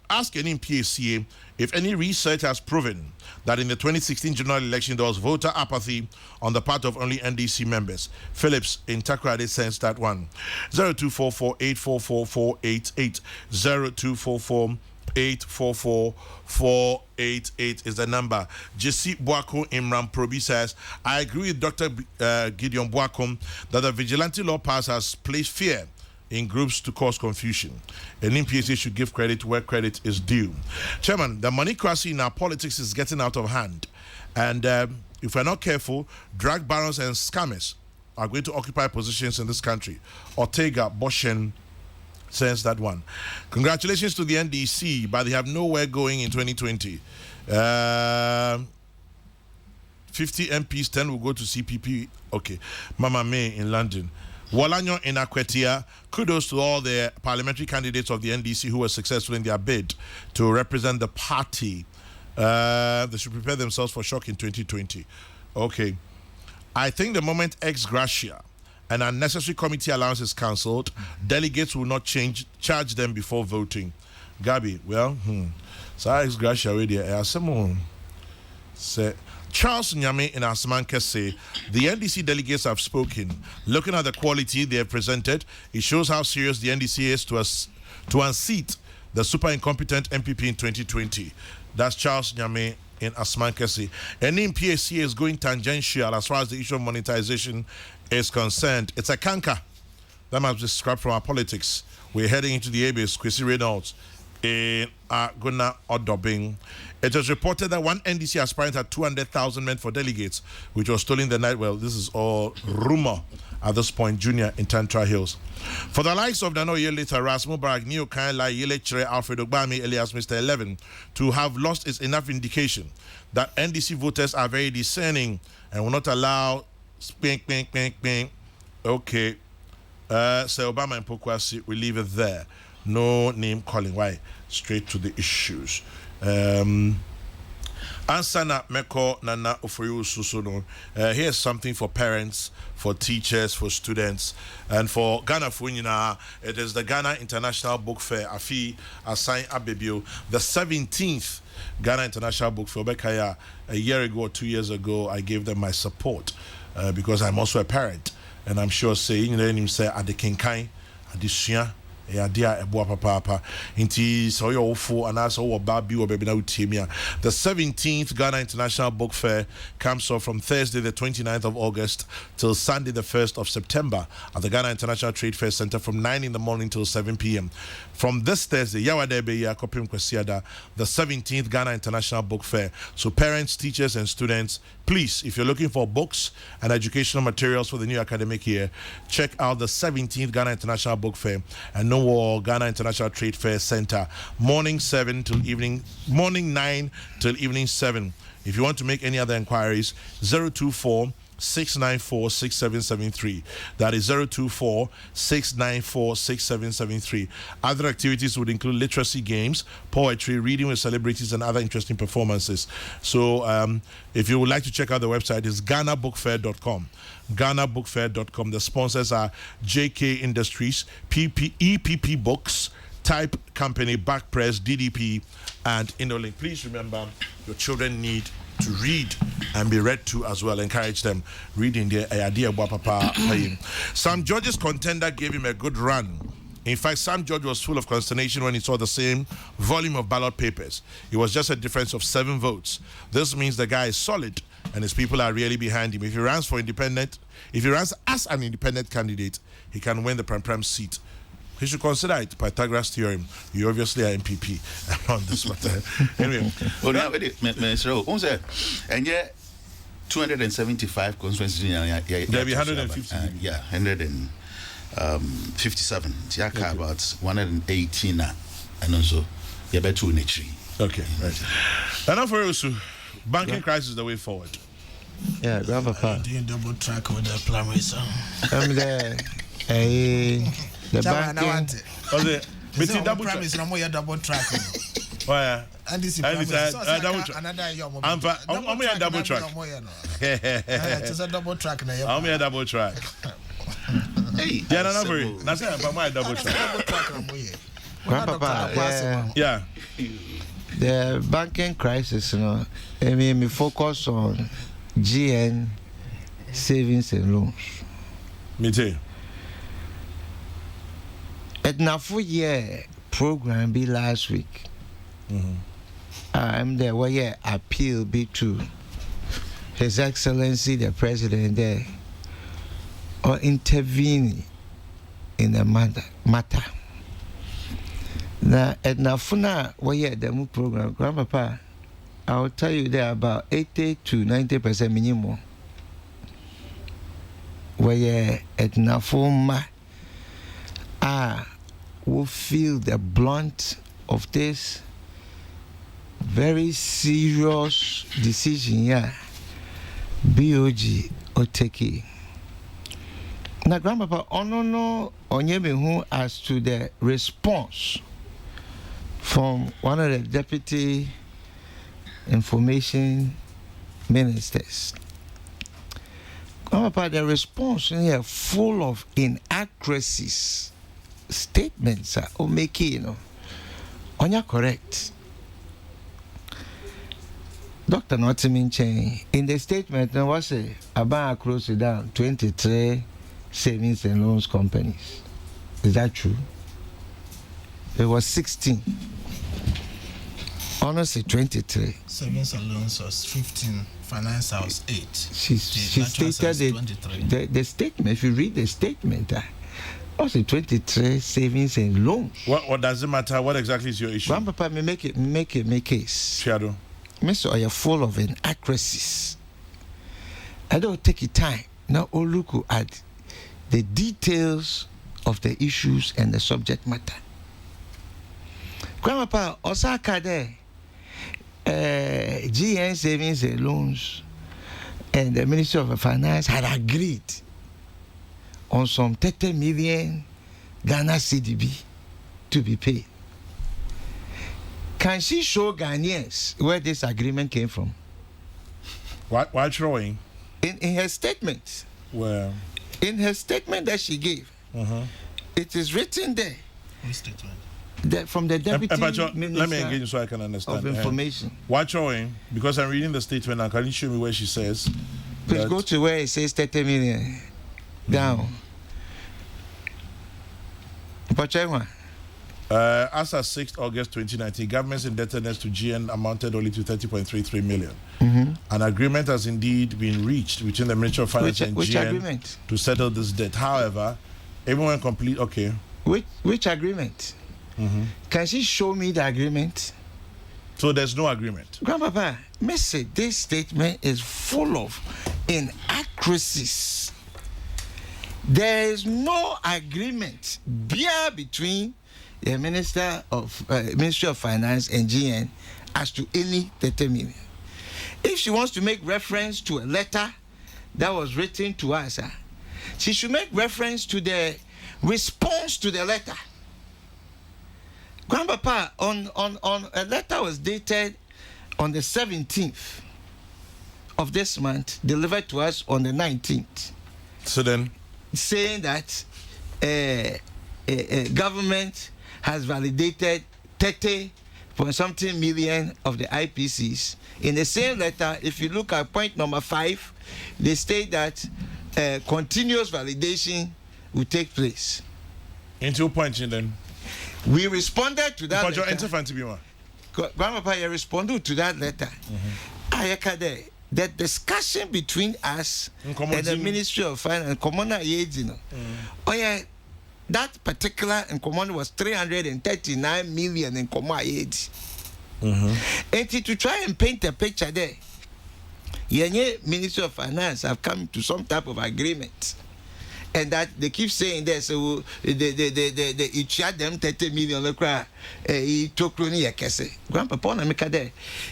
Ask any PACA if any research has proven that in the 2016 general election there was voter apathy on the part of only NDC members. Phillips in Takrade sends that one. 0244-844-488. 0244-844-488 is the number. Jesse Boako Imran Probi says, I agree with Dr. Gideon Boakom that the vigilante law pass has placed fear in groups to cause confusion. An MPSA should give credit where credit is due. Chairman, the moneycracy in our politics is getting out of hand. And if we're not careful, drug barons and scammers are going to occupy positions in this country. Ortega Boshen says that one. Congratulations to the NDC, but they have nowhere going in 2020. 50 MPs, 10 will go to CPP. Okay. Mama May in London. Walanyo in Akwetia, kudos to all the parliamentary candidates of the NDC who were successful in their bid to represent the party. They should prepare themselves for shock in 2020. Okay. I think the moment ex gratia an unnecessary committee allowance is cancelled, delegates will not charge them before voting. Gabi, well, so ex gratia already. Say Charles Nyame in Asmanka say the NDC delegates have spoken. Looking at the quality they have presented, it shows how serious the NDC is to unseat the super incompetent MPP in 2020. That's Charles Nyame in Asmanka. Any PAC is going tangential as far as the issue of monetization is concerned. It's a canker that must be scrapped from our politics. We're heading into the abyss. Kwesi Reynolds Guna Odobing. It was reported that one NDC aspirant had 200,000 men for delegates, which was stolen the night. Well, this is all rumor at this point, Junior in Tantra Hills. For the likes of Nano Yelita, Ras Mubarak, Neo Kaila, Yelechre, Alfred Ogbami, Elias Mr. 11, to have lost is enough indication that NDC voters are very discerning and will not allow spink. Okay. So Obama and Pokwasi, we leave it there. No name calling. Why? Straight to the issues. Ansana Meko Nana Ofoyu Susuno. Here's something for parents, for teachers, for students, and for Ghana Funyina. It is the Ghana International Book Fair. Afi Assign Abebio, the 17th Ghana International Book Fair. Bekaya, a year ago or 2 years ago, I gave them my support because I'm also a parent, and I'm sure saying him say at the Kinkai, at the Shia. Yeah, dear papa. Inti so your awful and also baby or baby now timia. The 17th Ghana International Book Fair comes off from Thursday the 29th of August till Sunday the 1st of September at the Ghana International Trade Fair Center from 9 in the morning till 7 p.m. From this Thursday, the 17th Ghana International Book Fair. So parents, teachers, and students, please, if you're looking for books and educational materials for the new academic year, check out the 17th Ghana International Book Fair and Ghana International Trade Fair Center, morning 9 till evening 7. If you want to make any other inquiries, 024-694-6773. That is 024-694-6773. Other activities would include literacy games, poetry, reading with celebrities, and other interesting performances. So if you would like to check out the website, it's ghanabookfair.com. ghanabookfair.com. The sponsors are JK Industries, EPP Books, Type Company, Back Press, DDP, and Inolink. Please remember, your children need to read and be read to as well. Encourage them reading their idea. Sam George's contender gave him a good run. In fact, Sam George was full of consternation when he saw the same volume of ballot papers. It was just a difference of 7 votes. This means the guy is solid and his people are really behind him. If he runs as an independent candidate, he can win the Prem seat. He should consider it. Pythagoras theorem. You obviously are MPP on this matter. Anyway. Well, now, and yeah, 275 constituencies. There'll be 150. Yeah, 157. Yeah, about 118. And also, yeah, about 2 in each. Okay, right. Enough for us. Banking crisis is the way forward. Yeah, Grandpapa. Doing double track with the primary song. I'm there. The banking. But double track. Double track. Why? And this is double track. I'm double track. It's a double track. I'm a double track. Hey, yeah, no, that's it. But my double track. Grandpapa, yeah. The banking crisis, I mean, we focus on GN savings and loans. Me too. At Nafu year program be last week. I'm there where appeal be to His Excellency the President there or intervene in the matter. Now at Nafuna where the program, Grandpapa, I'll tell you there about 80 to 90% minimum. Where at Nafuma will feel the blunt of this very serious decision BOG or take. Now, Grandpapa, no who as to the response from one of the deputy information ministers. Grandpapa, the response here full of inaccuracies. Statements are making, on correct. Dr. Notimin Chen, in the statement, there was about close down 23 savings and loans companies. Is that true? There was 16. Honestly, 23. Savings and loans was 15. Finance was 8. She stated the statement. If you read the statement, Also 23 savings and loans. What does it matter? What exactly is your issue? Grandpapa, me make case. Shadow. Mr. You're full of inaccuracies. I don't take your time. Now all look at the details of the issues and the subject matter. Grandpapa, Osaka there, GN Savings and Loans and the Ministry of Finance had agreed on some 30 million Ghana CDB to be paid. Can she show Ghanaians where this agreement came from? Why showing? In her statement. Well. In her statement that she gave, it is written there. What statement? That from the deputy Let me minister engage you so I can understand. of information. Why showing? Because I'm reading the statement and can you show me where she says? Please go to where it says 30 million. Down. As of 6th August 2019, government's indebtedness to GN amounted only to 30.33 million. An agreement has indeed been reached between the Ministry of Finance and which GN agreement? to settle this debt. However, everyone complete. Okay. Which agreement? Can she show me the agreement? So there's no agreement. Grandpapa, say this statement is full of inaccuracies. There is no agreement between the Ministry of Finance and GN as to any 30 million. If she wants to make reference to a letter that was written to us, she should make reference to the response to the letter. Grandpapa, on a letter was dated on the 17th of this month, delivered to us on the 19th. So then? Saying that government has validated 30.something million of the IPCs. In the same letter, if you look at point number 5, they state that continuous validation will take place. Into pointing then? We responded to that letter. Grandpapa, you responded to that letter. The discussion between us and the Ministry of Finance, that particular command was 339 million in command. And to try and paint a picture there, the Ministry of Finance have come to some type of agreement. And that they keep saying that so they charge them 30 million Grandpapa,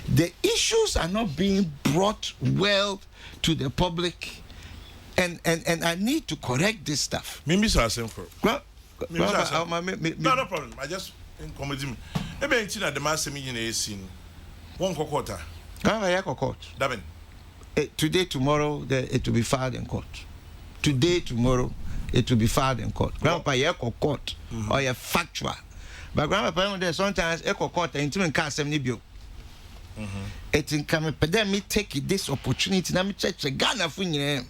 the issues are not being brought well to the public, and I need to correct this stuff. No problem. I just comedy me. Maybe in China the mass million is seen. One quarter. Today, tomorrow, it will be filed in court. Today, tomorrow, it will be filed in court. Grandpa, you court or you're factual. But Grandpa, sometimes echo court and even cast them nibio. It's in coming, but then me take this opportunity. Now me check Ghana for you.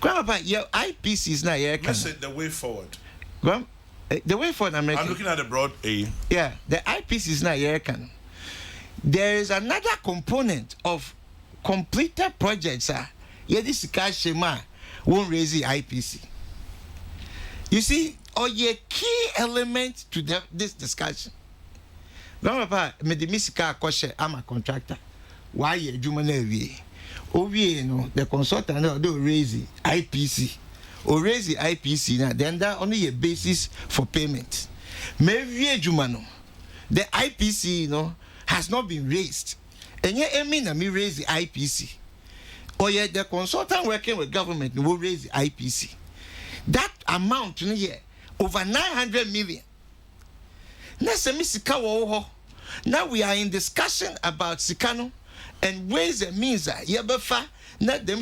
Grandpa, your IPC is not here. The way forward. The way forward, I'm looking at the broad A. Yeah, the IPC is not here. There is another component of completed projects. This cash won't raise the IPC. You see, a key element to this discussion. Grandpapa, I'm a contractor. Why you do the consultant do raise the IPC. Or raise the IPC now, then that only a basis for payment. Maybe the IPC has not been raised. And yet, me raise the IPC. Or yet the consultant working with government will raise the IPC. That amount over 900 million. Now we are in discussion about Sikano and ways and means not them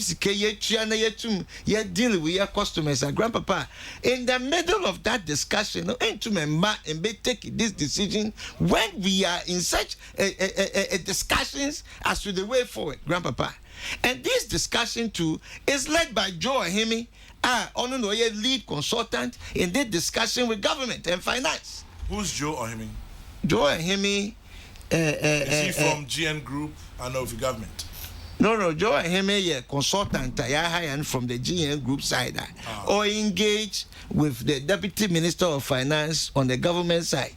deal with your customers and Grandpapa. In the middle of that discussion, and take this decision when we are in such a discussions as to the way forward, Grandpapa. And this discussion too is led by Joe Ahimi, lead consultant in this discussion with government and finance. Who's Joe Ahimi? Joe Ahimi. Is he from GN Group and of the government? No, Joe and him a consultant hired from the GN group side or engage with the Deputy Minister of Finance on the government side.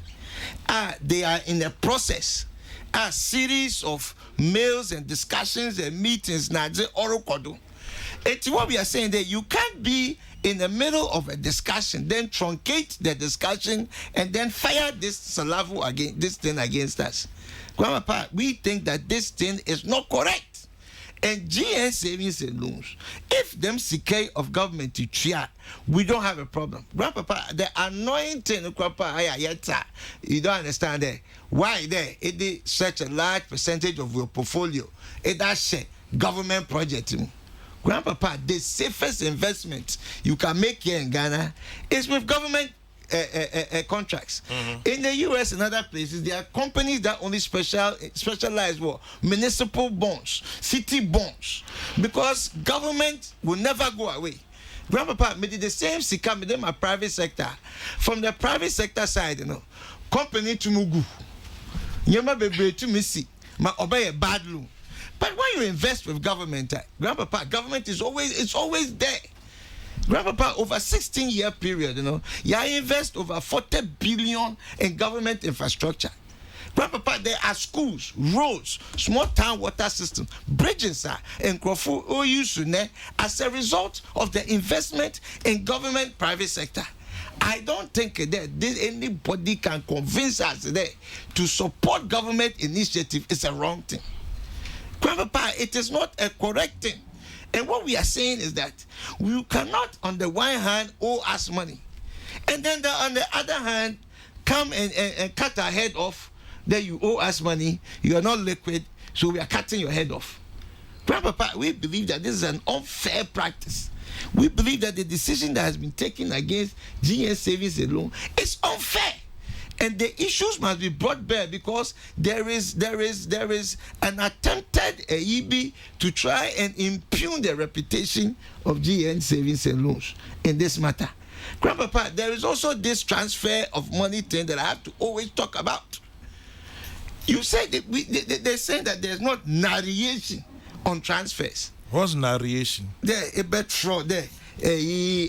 They are in a process. A series of mails and discussions and meetings. It's what we are saying that you can't be in the middle of a discussion, then truncate the discussion and then fire this salavu against this thing against us. Grandpa, we think that this thing is not correct. And GN savings and loans, if them CK of government to try, we don't have a problem. Grandpapa, the annoying thing, Grandpa, you don't understand that. Why there? It is such a large percentage of your portfolio. It does government project. Grandpapa, the safest investment you can make here in Ghana is with government contracts. In the US and other places, there are companies that only specialize what municipal bonds, city bonds, because government will never go away. Grandpapa made the same sikam within my private sector. From the private sector side, company to mugu, nyama bebe to missy, ma obey a bad loan. But when you invest with government, Grandpapa, government is always there. Grandpapa, over 16-year period, you invest over 40 billion in government infrastructure. Grandpapa, there are schools, roads, small town water systems, bridges, and as a result of the investment in government private sector. I don't think that anybody can convince us there to support government initiative is a wrong thing. Grandpapa, it is not a correct thing. And what we are saying is that we cannot, on the one hand, owe us money, and then on the other hand, come and cut our head off. That you owe us money, you are not liquid, so we are cutting your head off. Grandpapa, we believe that this is an unfair practice. We believe that the decision that has been taken against GN savings alone is unfair. And the issues must be brought bare because there is an attempted EB to try and impugn the reputation of GN savings and loans in this matter. Grandpapa, there is also this transfer of money thing that I have to always talk about. You said that they're saying that there's not narration on transfers. What's narration? There, a bit fraud there. Me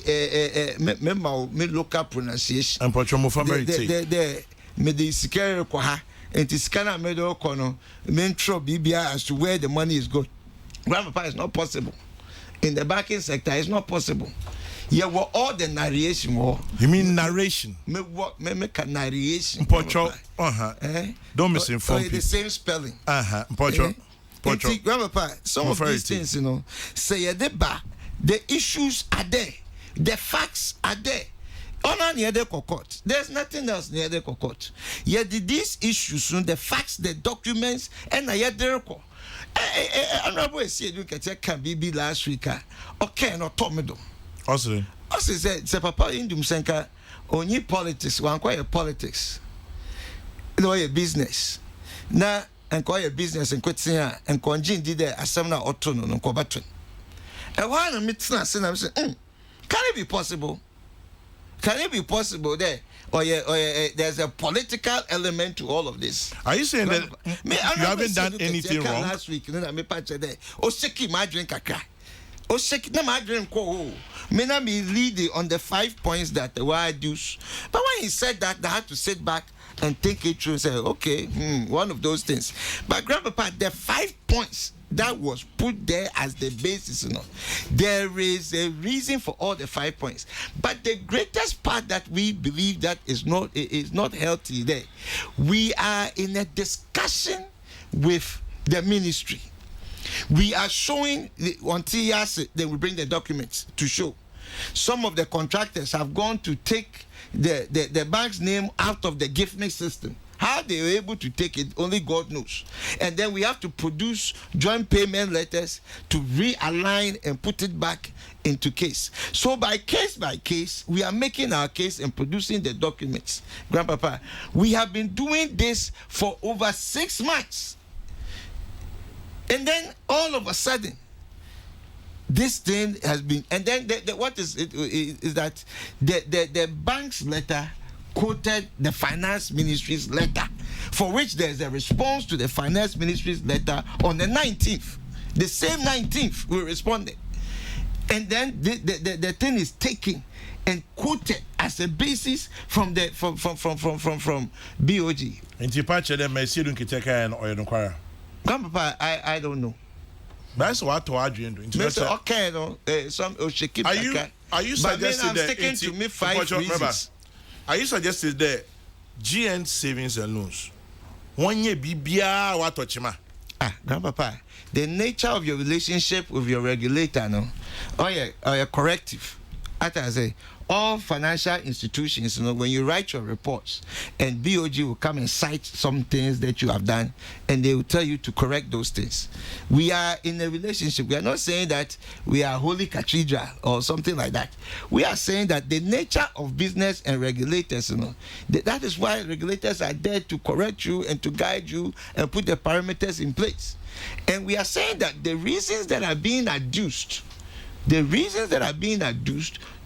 local pronunciation. And Pachomo family. Me the security koha. And this kind of middle corner. Mentro BBI as to where the money is going. Grandpapa, is not possible. In the banking sector, it's not possible. Yeah, what all the narration war. You mean narration? Me what? Me make a narration. Pocho. Don't misinform people. The same spelling. Pocho. Pocho. Grandpapa, some of these things, say the issues are there. The facts are there. On near the court. There's nothing else near the court. Yet these issues, the facts, the documents, and I the record. Honorable said you can be last week. Okay, no Tomedo. Also said, Papa Indum Senka, only politics, one quite politics. No, a business. Now, and quite a business and quit saying, and conjin did a seminar or ton on Cobatton. And while I'm saying, can it be possible? Can it be possible there? Or there's a political element to all of this. Are you saying that you haven't done anything wrong? Last week, me patch there. Oh, shake my drink a cry. Oh, shake my drink. Oh, may not be leading on the 5 points that the wild use. But when he said that, they had to sit back and think it through and say, okay, one of those things. But Grandpapa, the 5 points that was put there as the basis, there is a reason for all the 5 points. But the greatest part that we believe that is not healthy there, we are in a discussion with the ministry. We are showing until they will bring the documents to show. Some of the contractors have gone to take the bank's name out of the gift mix system. How they were able to take it, only God knows. And then we have to produce joint payment letters to realign and put it back into case. So by case, we are making our case and producing the documents. Grandpapa, we have been doing this for over 6 months. And then all of a sudden, this thing has been, and then what is it is that the bank's letter quoted the finance ministry's letter, for which there is a response to the finance ministry's letter on the 19th. The same 19th, we responded. And then the thing is taken and quoted as a basis from the from BOG. And you patch them, may see and or inquire. Grandpapa, I don't know. That's what to argue. Okay, no, some shake. Are you suggesting that? Sticking to me 5 reasons. Are you suggesting that GN savings and loans? 1 year BBA what touchma? Grandpapa, the nature of your relationship with your regulator, no, or your corrective. As I say, all financial institutions, when you write your reports, and BOG will come and cite some things that you have done, and they will tell you to correct those things. We are in a relationship. We are not saying that we are holy cathedral or something like that. We are saying that the nature of business and regulators, that is why regulators are there to correct you and to guide you and put the parameters in place. And we are saying that the reasons that are being adduced,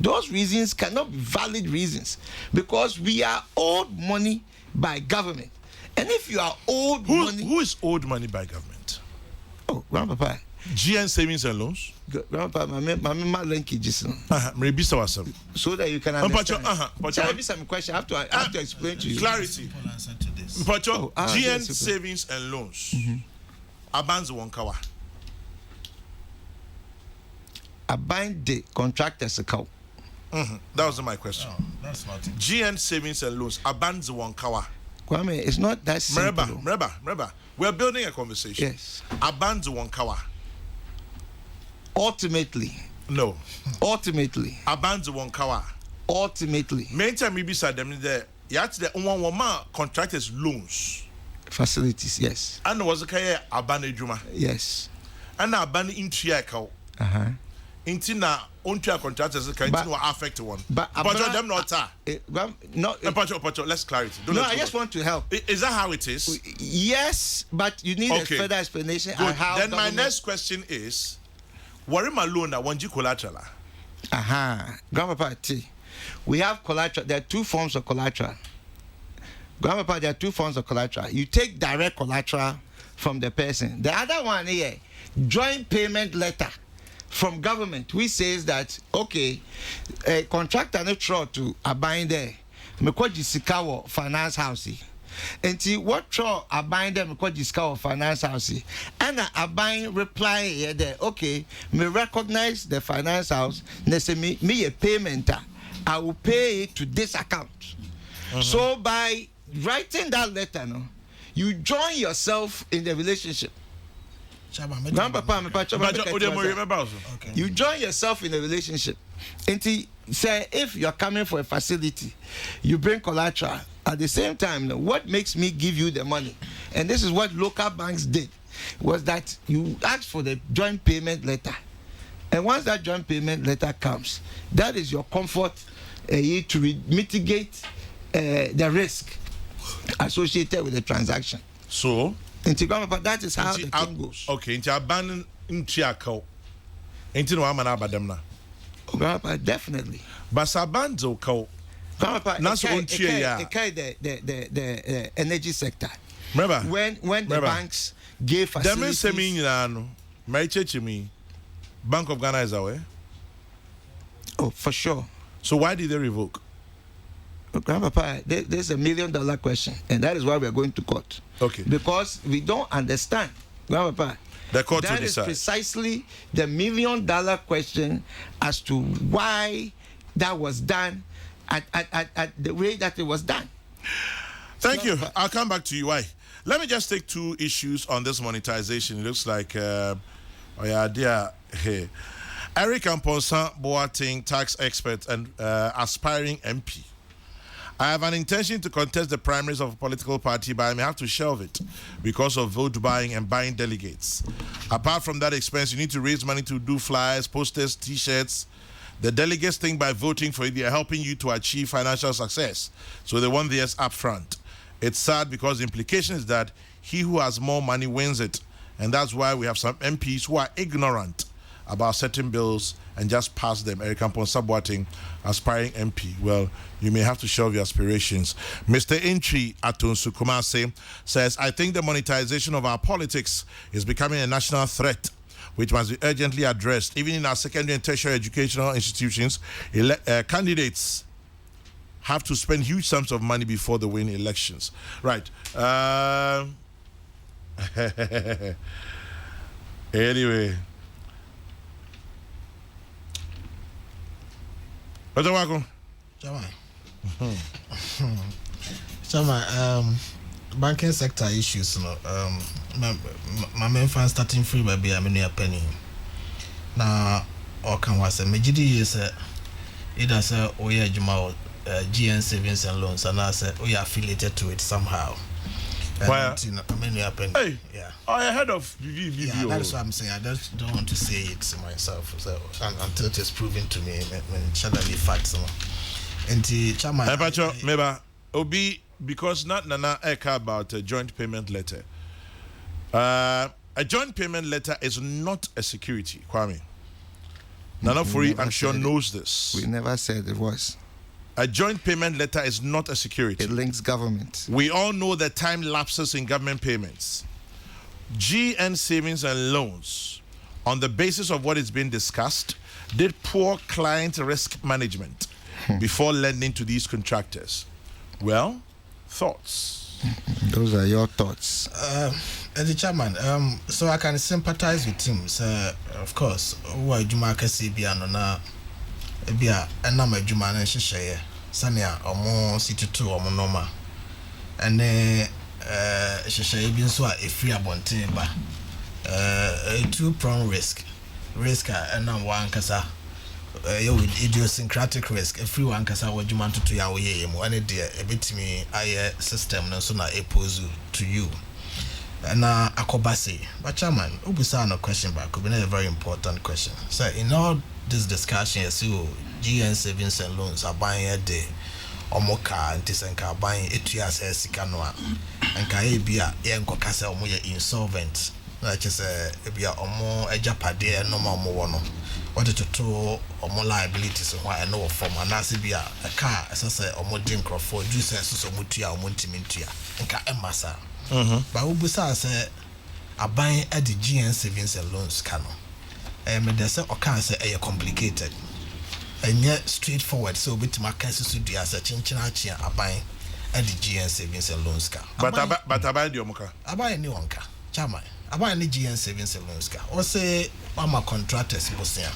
those reasons cannot be valid reasons, because we are owed money by government. And if you are owed money... Who is owed money by government? Oh, Grandpapa. GN savings and loans? Grandpapa, my linkage is... So that you can understand. Some question. I have to explain to you. Clarity. GN savings and loans. Abanzi Wonkawa. I bind the contractor's account. That was my question. No, that's not it. GN savings and loans. Abanzi Wonkawa. Kwame, it's not that simple. Remember, we're building a conversation. Yes. Abanzi Wonkawa. Ultimately. No. Ultimately. Abanzi Wonkawa. Ultimately. Main time we beside them there. You had the one contractors loans. Facilities, yes. And was a kaya abani juma. Yes. And abani intriakao. Intina onto contractors can affect one. But them not no. Let's clarity. I just want to help. Is that how it is? Yes, but you need a further explanation. Good. Then my next question is, what am I loan that one collateral? Grandpapa T. We have collateral. There are 2 forms of collateral. Grandpapa, there are 2 forms of collateral. You take direct collateral from the person. The other one here, joint payment letter from government, which says that, okay, a contractor not sure to abide there. Mekwaji sikawo finance house. And what sure abide there mekwaji sikawo finance house. And abide reply here there, okay, me recognize the finance house, ne say me a payment, I will pay it to this account. So by writing that letter, you join yourself in the relationship. You join yourself in a relationship. And say if you're coming for a facility, you bring collateral. At the same time, what makes me give you the money? And this is what local banks did, was that you ask for the joint payment letter. And once that joint payment letter comes, that is your comfort to mitigate the risk associated with the transaction. So that is how the thing goes. Okay, into abandon into your cow. Into no amana badamna. Definitely. But sabanzo cow. The energy sector. Remember when the banks gave facilities. Them say me my church me. Bank of Ghana is away. Oh, for sure. So why did they revoke? Grandpapa, there's $1 million question, and that is why we are going to court. Okay. Because we don't understand, Grandpapa. The court that is precisely the $1 million question as to why that was done at the way that it was done. Thank you. I'll come back to you. Why? Let me just take 2 issues on this monetization. It looks like, Eric Amponsan Boateng, tax expert and aspiring MP. I have an intention to contest the primaries of a political party, but I may have to shelve it because of vote buying and buying delegates. Apart from that expense, you need to raise money to do flyers, posters, t-shirts. The delegates think by voting for it, they are helping you to achieve financial success. So they want theirs up front. It's sad because the implication is that he who has more money wins it. And that's why we have some MPs who are ignorant about certain bills and just pass them. Eric Amponsan Boateng, aspiring MP. Well, you may have to shelve your aspirations. Mr. Intri Atunsu Kumase says, I think the monetization of our politics is becoming a national threat. which must be urgently addressed. Even in our secondary and tertiary educational institutions, candidates have to spend huge sums of money before they win elections. Right. Anyway. What's the welcome? Chama, banking sector issues, my main fan starting free by be a many penny. Now, or can was a majority is either say, oh yeah, Juma, GN savings and loans, and I said, we are affiliated to it somehow. Why? Hey, yeah. I heard of yeah, that's what I'm saying. I just don't want to say it myself. So until it is proven to me, when suddenly facts. And the chairman. Maybe Obi, because not Nana Eka about a joint payment letter. A joint payment letter is not a security, Kwame. Nana Furi, I'm sure, knows this. We never said it was. A joint payment letter is not a security. It links government. We all know the time lapses in government payments. GN Savings and Loans, on the basis of what is being discussed, did poor client risk management before lending to these contractors. Well, thoughts? Those are your thoughts. As the chairman, so I can sympathize with him. So, of course, why Juma Kasibiano na Ebia and now my Juma and Shishaya, Sanya, or more city two or monoma. And then Shishaya been so a free abontimba. A two-pronged risk. Risk and now one casa. With idiosyncratic risk, a free one casa what you want to your way, one idea, a bit me, system, no sooner a pose to you. And akobasi, but chairman, Ubusano question back could be a very important question. So, in all this discussion, yes, you GN savings and loans are buying a day or more car and Tisanka buying 8 years as Sikanoa and Kaibia, Yanko Casa or more insolvent, like as a Bia or more a Japade and no more. What to do or more liabilities and why I know from an Asibia, a car, as I say, or more drink or for juices or mutia or muntimintia and Ka Emasa. But Ubusa say, I buy at the GN savings and loans cano. And they say, or can't say, complicated and yet straightforward. So, with my cases, do as a chinchinachi, I buy at the GN savings and loans car. But I buy the Omoka. I buy a new one car, Chama. I buy any GN savings and loans car. Or say, I'm a contractors, Bosia.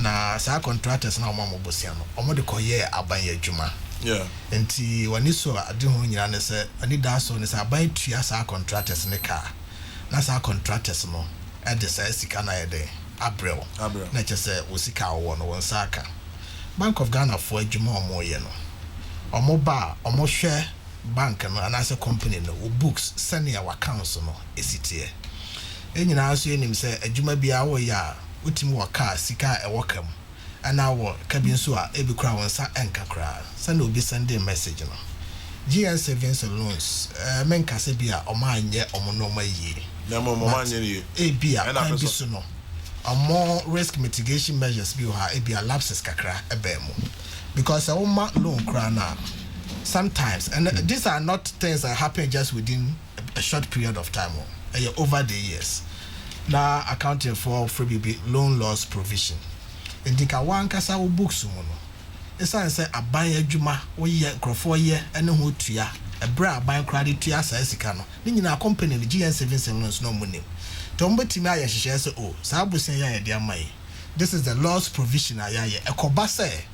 Now, say, contractors now, Mamma Bosiano. Or more the coyer, I buy a Juma. Yeah. And when you saw I do when you say I need that so I buy 2 years our contractors in the car. That's our contractors no. At the size can I day. Abril. Not just say Usika one Saka. Bank of Ghana for Juma or more yeno. Or more bar or more share bank and as a company no books sending our council no is it here. And you know him say a Juma be our ya Utimu car sika a welcome. And our cabin so every crown sa anchor cry. Send will be sending message. No. GN savings and loans, men casabia or mine yet or monoma ye. No more a beer and I no. A more risk mitigation measures be a beer lapses kakra a bemo. Because a woman loan crana sometimes, and these are not things that happen just within a short period of time or over the years. Now accounting for free loan loss provision. Indika one kasa wo books mu no esan say aban adwuma wo ye grofo ye ene ho tua ebra aban krade tua sa sika no ni nyina company ni GN savings and loans no munim to mbetimi aye hyehyɛ say oh sa abusen ya ye de amai this is the loss provision ayaye ekoba say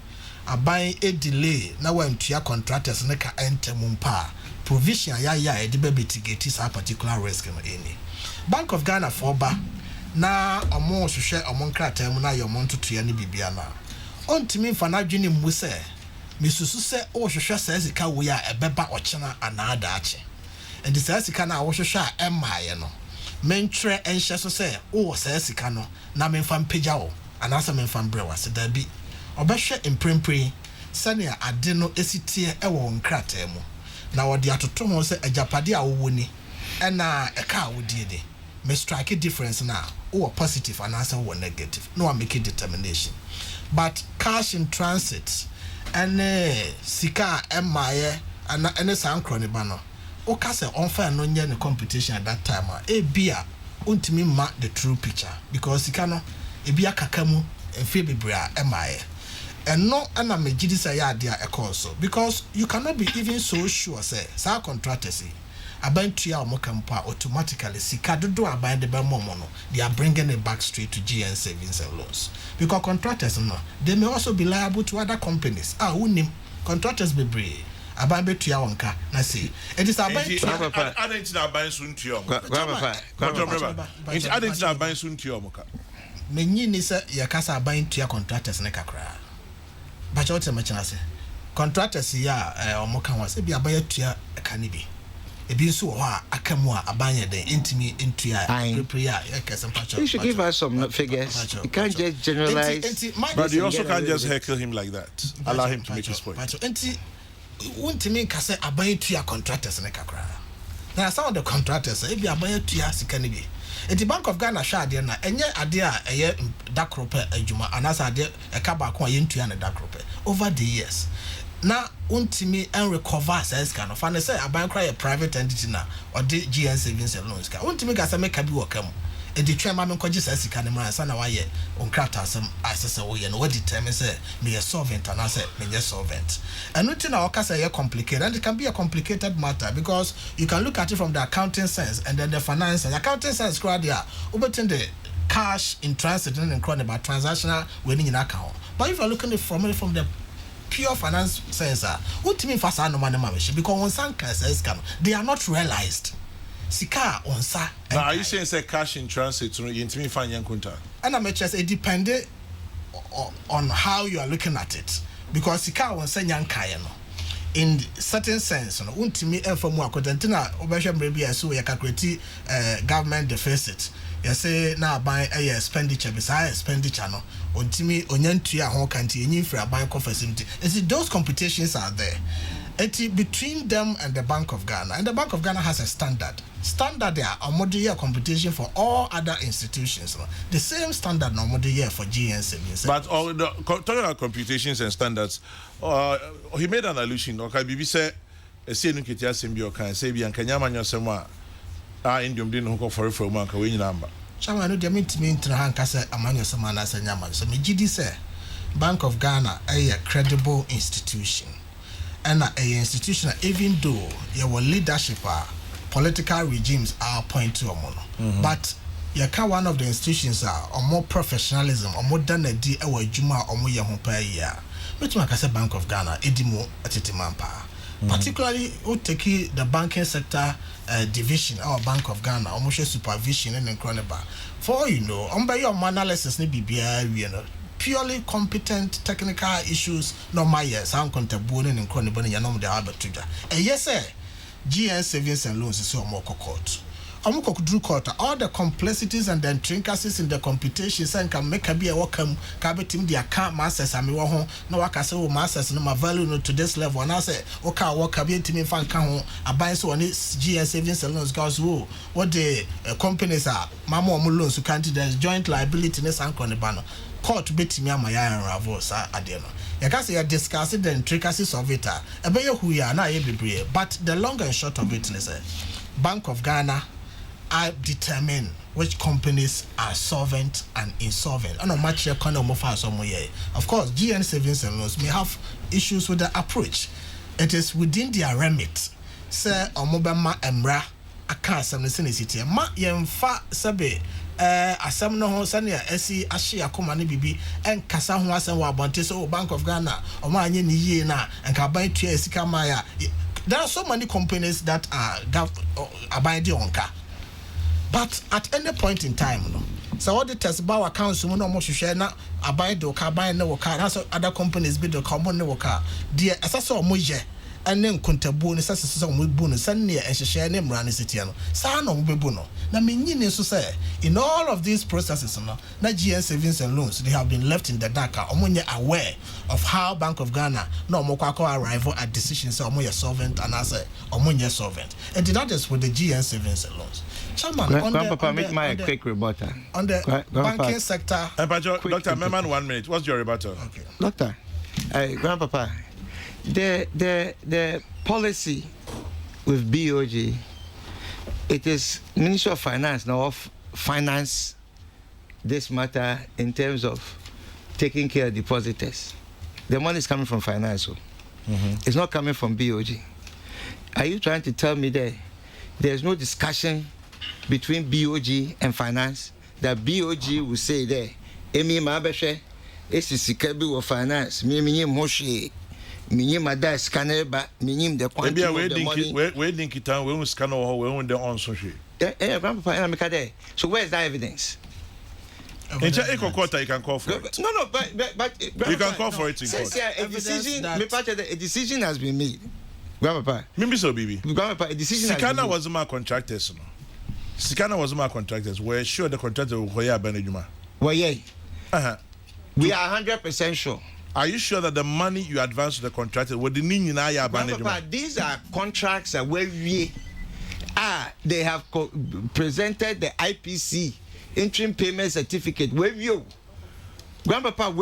aban e delay na wan tua contractors ne ka enter mumpa provision ayaye e de be mitigate sa particular risk no any Bank of Ghana for ba na omo hwehwe omo nkrata mu na ye omo ntotoya ne bibia na ontimi mfa na dwene mu se misusu se o hwehwe sa sika wo ya ebeba ochena anada ache and the sika na wo hwehwe a emaye no mentre enhye so se o sa sika no na memfa mpagya wo anasa memfa mbrewa se da bi obehwe imprempre sane ade no esitie ewo nkrata mu na wo de atoto ho se ajapade a wo woni na eka wo die de me strike a difference now or positive and answer or negative no one make a determination but cash in transit and sika emaye and any sound crony banner o kase on fair no nya competition at that time e bia untimi ma the true picture because sika no ebi akaka mu emfe bebra emaye eno ana megidi say ya dia ekoso because you cannot be even so sure say sa contractors abantua omokampa automatically sika dodo aban de be momo no they are bringing it back straight to GN savings and loans because contractors no they may also be liable to other companies unim contractors be brave aban betua wonka na say it is aban adentina aban suntua adentina aban suntua moka menyi ni say yakasa aban tua contractors ne kakra ba cha wote machina say contractors ya omoka wa say bi aban atua kanibi ebi nso ho akamu a abanye den intimi intua prepare you should give us some figures. You can't just generalize. But you also can't just heckle him like that. Allow him to make his point. Untimi kase abanye tua contractors ne kakra na some of the contractors ebi abanye tua sika ne bi enti Bank of Ghana hwa ade na enye ade a eye dakrope adwuma anasa ade eka ba ko yentua ne dakrope over the years na untimi and recover says kind of and say aban cry a private entity na or the GN savings and loans ka untimi ka say make bi wokam e di twema me kwaji say sika ne mra sa na waye onkrata asem asese wo ye no what determine say me a solvent and say me a solvent and nothing na oka say complicated and it can be a complicated matter because you can look at it from the accounting sense and then the finance and accounting sense crowd there obetin the cash in transit and crowd about transactional winning in account but if you're looking at from the pure finance sense what mean fasa no man because on some cases they are not realized sika onsa now are you saying say cash in transit to intimi fanya kunta and I'm just it depended on how you are looking at it because sika onsa nyankaye no in certain sense no untimi enfamu akodantina obehwe mrebi aso ya calculate government deficit you say na buy expenditure beside expenditure no untimi onyantua ho kanti enyi free buy facility those computations are there between them and the Bank of Ghana and the Bank of Ghana has a standard there a model year computation for all other institutions the same standard no model year for GN savings but all the talking about computations and standards he made an allusion okay bibi say ese nu ketia sembi okan say bi ankanya manyo sema indium din ho for man ka we nyina amba chama no de mentimi ntra hanka say amanyo sema na sanya man so me gidi say Bank of Ghana a credible institution and a institution even though your leadership political regimes are point to but you can one of the institutions are more professionalism or more than a di ewa juma or more yahu per year which I say Bank of Ghana edimo atitimampa particularly who take the banking sector division or Bank of Ghana almost supervision and croneba for you know by your analysis ni bibia you know purely competent technical issues no my yes I'm contabone and croneba ya no de abatuja yes sir GN savings and loans is so more court drew court all the complexities and the intricacies in the computations and can make a be a welcome cabinet the account masters and me no waka say masters no my value no to this level and I say okay work a be to fan can a buy so on GN savings and loans guys what the companies are mama loans who can't there's joint liability ness and croneba court bet me my iron ravos adeno you can say you discuss the intricacies of it who you are now but the long and short of it is Bank of Ghana I determine which companies are solvent and insolvent. I know much economy for somewhere. Of course, GN savings and loans may have issues with the approach. It is within their remit. Sir Omobama Emra aka some city. Ma yemfa sabe asem no ho sane asi ahye akoma ne bibi en kasa ho asem wa bonte so Bank of Ghana o ma anye ni yie na enka ban tua sika maya. There are so many companies that are abiding on car. But at any point in time, no. So all the test bar accounts, no more share na abide the car, buy no car. That's other companies bid the common no car. Dear, as I saw Moje, and then Contabu, necessary with bonus, and near and share name run citiano. Sano Bebuno. Now, meaning is to say, in all of these processes, no, GN savings and loans, they have been left in the dark. Omonye aware of how Bank of Ghana no more arrival at decisions or more solvent and I say Omonye solvent. And that is with the GN savings and loans. Grandpapa, make my quick rebuttal. On the banking sector. Dr. Meman, 1 minute. What's your rebuttal? Okay. Doctor, Grandpapa, the policy with BOG, it is Ministry of Finance now of finance this matter in terms of taking care of depositors. The money is coming from finance. It's not coming from BOG. Are you trying to tell me that there's no discussion between BOG and finance? That BOG will say there, Emi Mabeshe, Sikabi or finance, Mini Moshe, Minim Ada scanner, but Minim the quantity of the money. Where think it down, we scan or we own the on social. So where's that evidence? In Kokrokoo, you can call for it. No, but you can call for it in court. A decision has been made. Grandpapa. Maybe so, baby. Grandpapa, a decision has been made. Sikana was my contractors. Sikana was my contractors. We're sure the contractor will hire Beneduma. Well, yeah. We are 100% sure. Are you sure that the money you advance to the contractor would the Ninaya Beneduma? These are contracts where they have presented the IPC interim payment certificate. Where you, Grandpapa,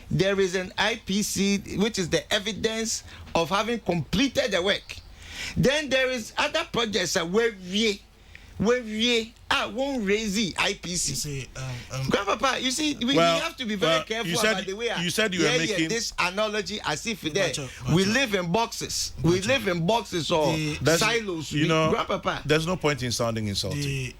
there is an IPC which is the evidence of having completed the work. Then there is other projects where won't raise the IPC. Grandpapa, you see, we have to be very careful about the way you said you were making this analogy as if we live in boxes. We live in boxes or silos. Grandpapa, there's no point in sounding insulting.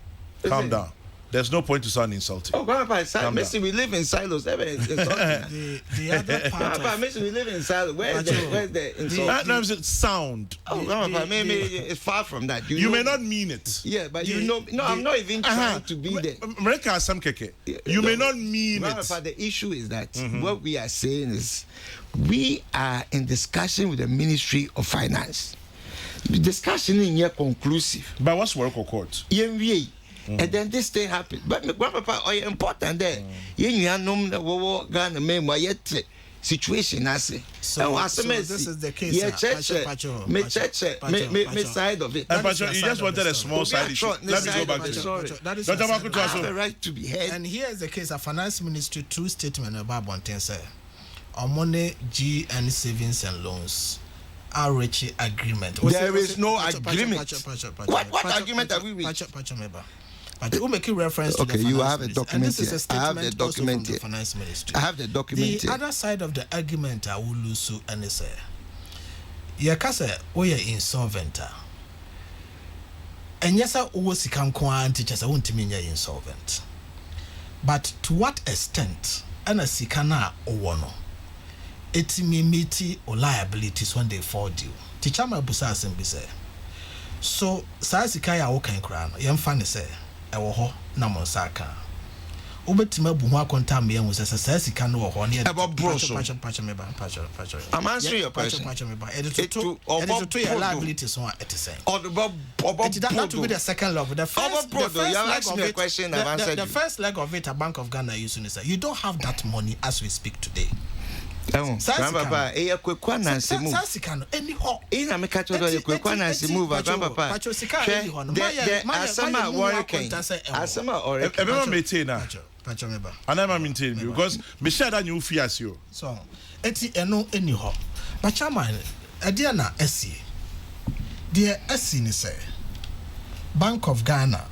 Calm down. There's no point to sound insulting. Oh, Grandpapa, we live in silos. The other part Grandpapa, we live in silos. Where's the insult? That sound. Oh, Grandpapa, maybe it's far from that. You may not mean it. Yeah, but no, I'm not even trying to be there. America has some keke. You may not mean Grandpapa, the issue is that what we are saying is we are in discussion with the Ministry of Finance. The discussion is here conclusive. But what's work or court? And then this thing happened. But Grandpapa, important there. You know, Ghana yet situation. I say. So this is the case. Yeah, me side of it. You just wanted a small side issue. Let me go back to sorry. I have a right to be heard. And here is the case. A finance ministry true statement about Bonten say, on money GN savings and loans. Our rich agreement. There is no agreement. What agreement have we reached? But you make reference to okay, the you have a document here. I have the document here. I have the document here. The other side of the argument I will lose and say, Yakasa, we are insolvent. And yes, I was can teachers, I won't mean you're insolvent. But to what extent, and a sikana or one, it meet or liabilities when they fall due. Teacher my busas and be say. So, Sasikaya Okan crown, young funny say. Ewo ho na monsaka obetima bu ho akonta me enwo sese sasika no ho ne about broso pacho I'm answering your question edit to your liabilities on at the same that will be the second level. The first the first leg of it a Bank of Ghana using is you don't have that money as we speak today. Grandpapa, kwekwa na nsemu. Ina me catch do kwekwa na nsemu ba grandpapa. The asama working. Asama or everyone maintain na. And I'm maintaining because me share that you fear you. So, eti eno eni ho. But chairman, edia na esi. The esi ni say Bank of Ghana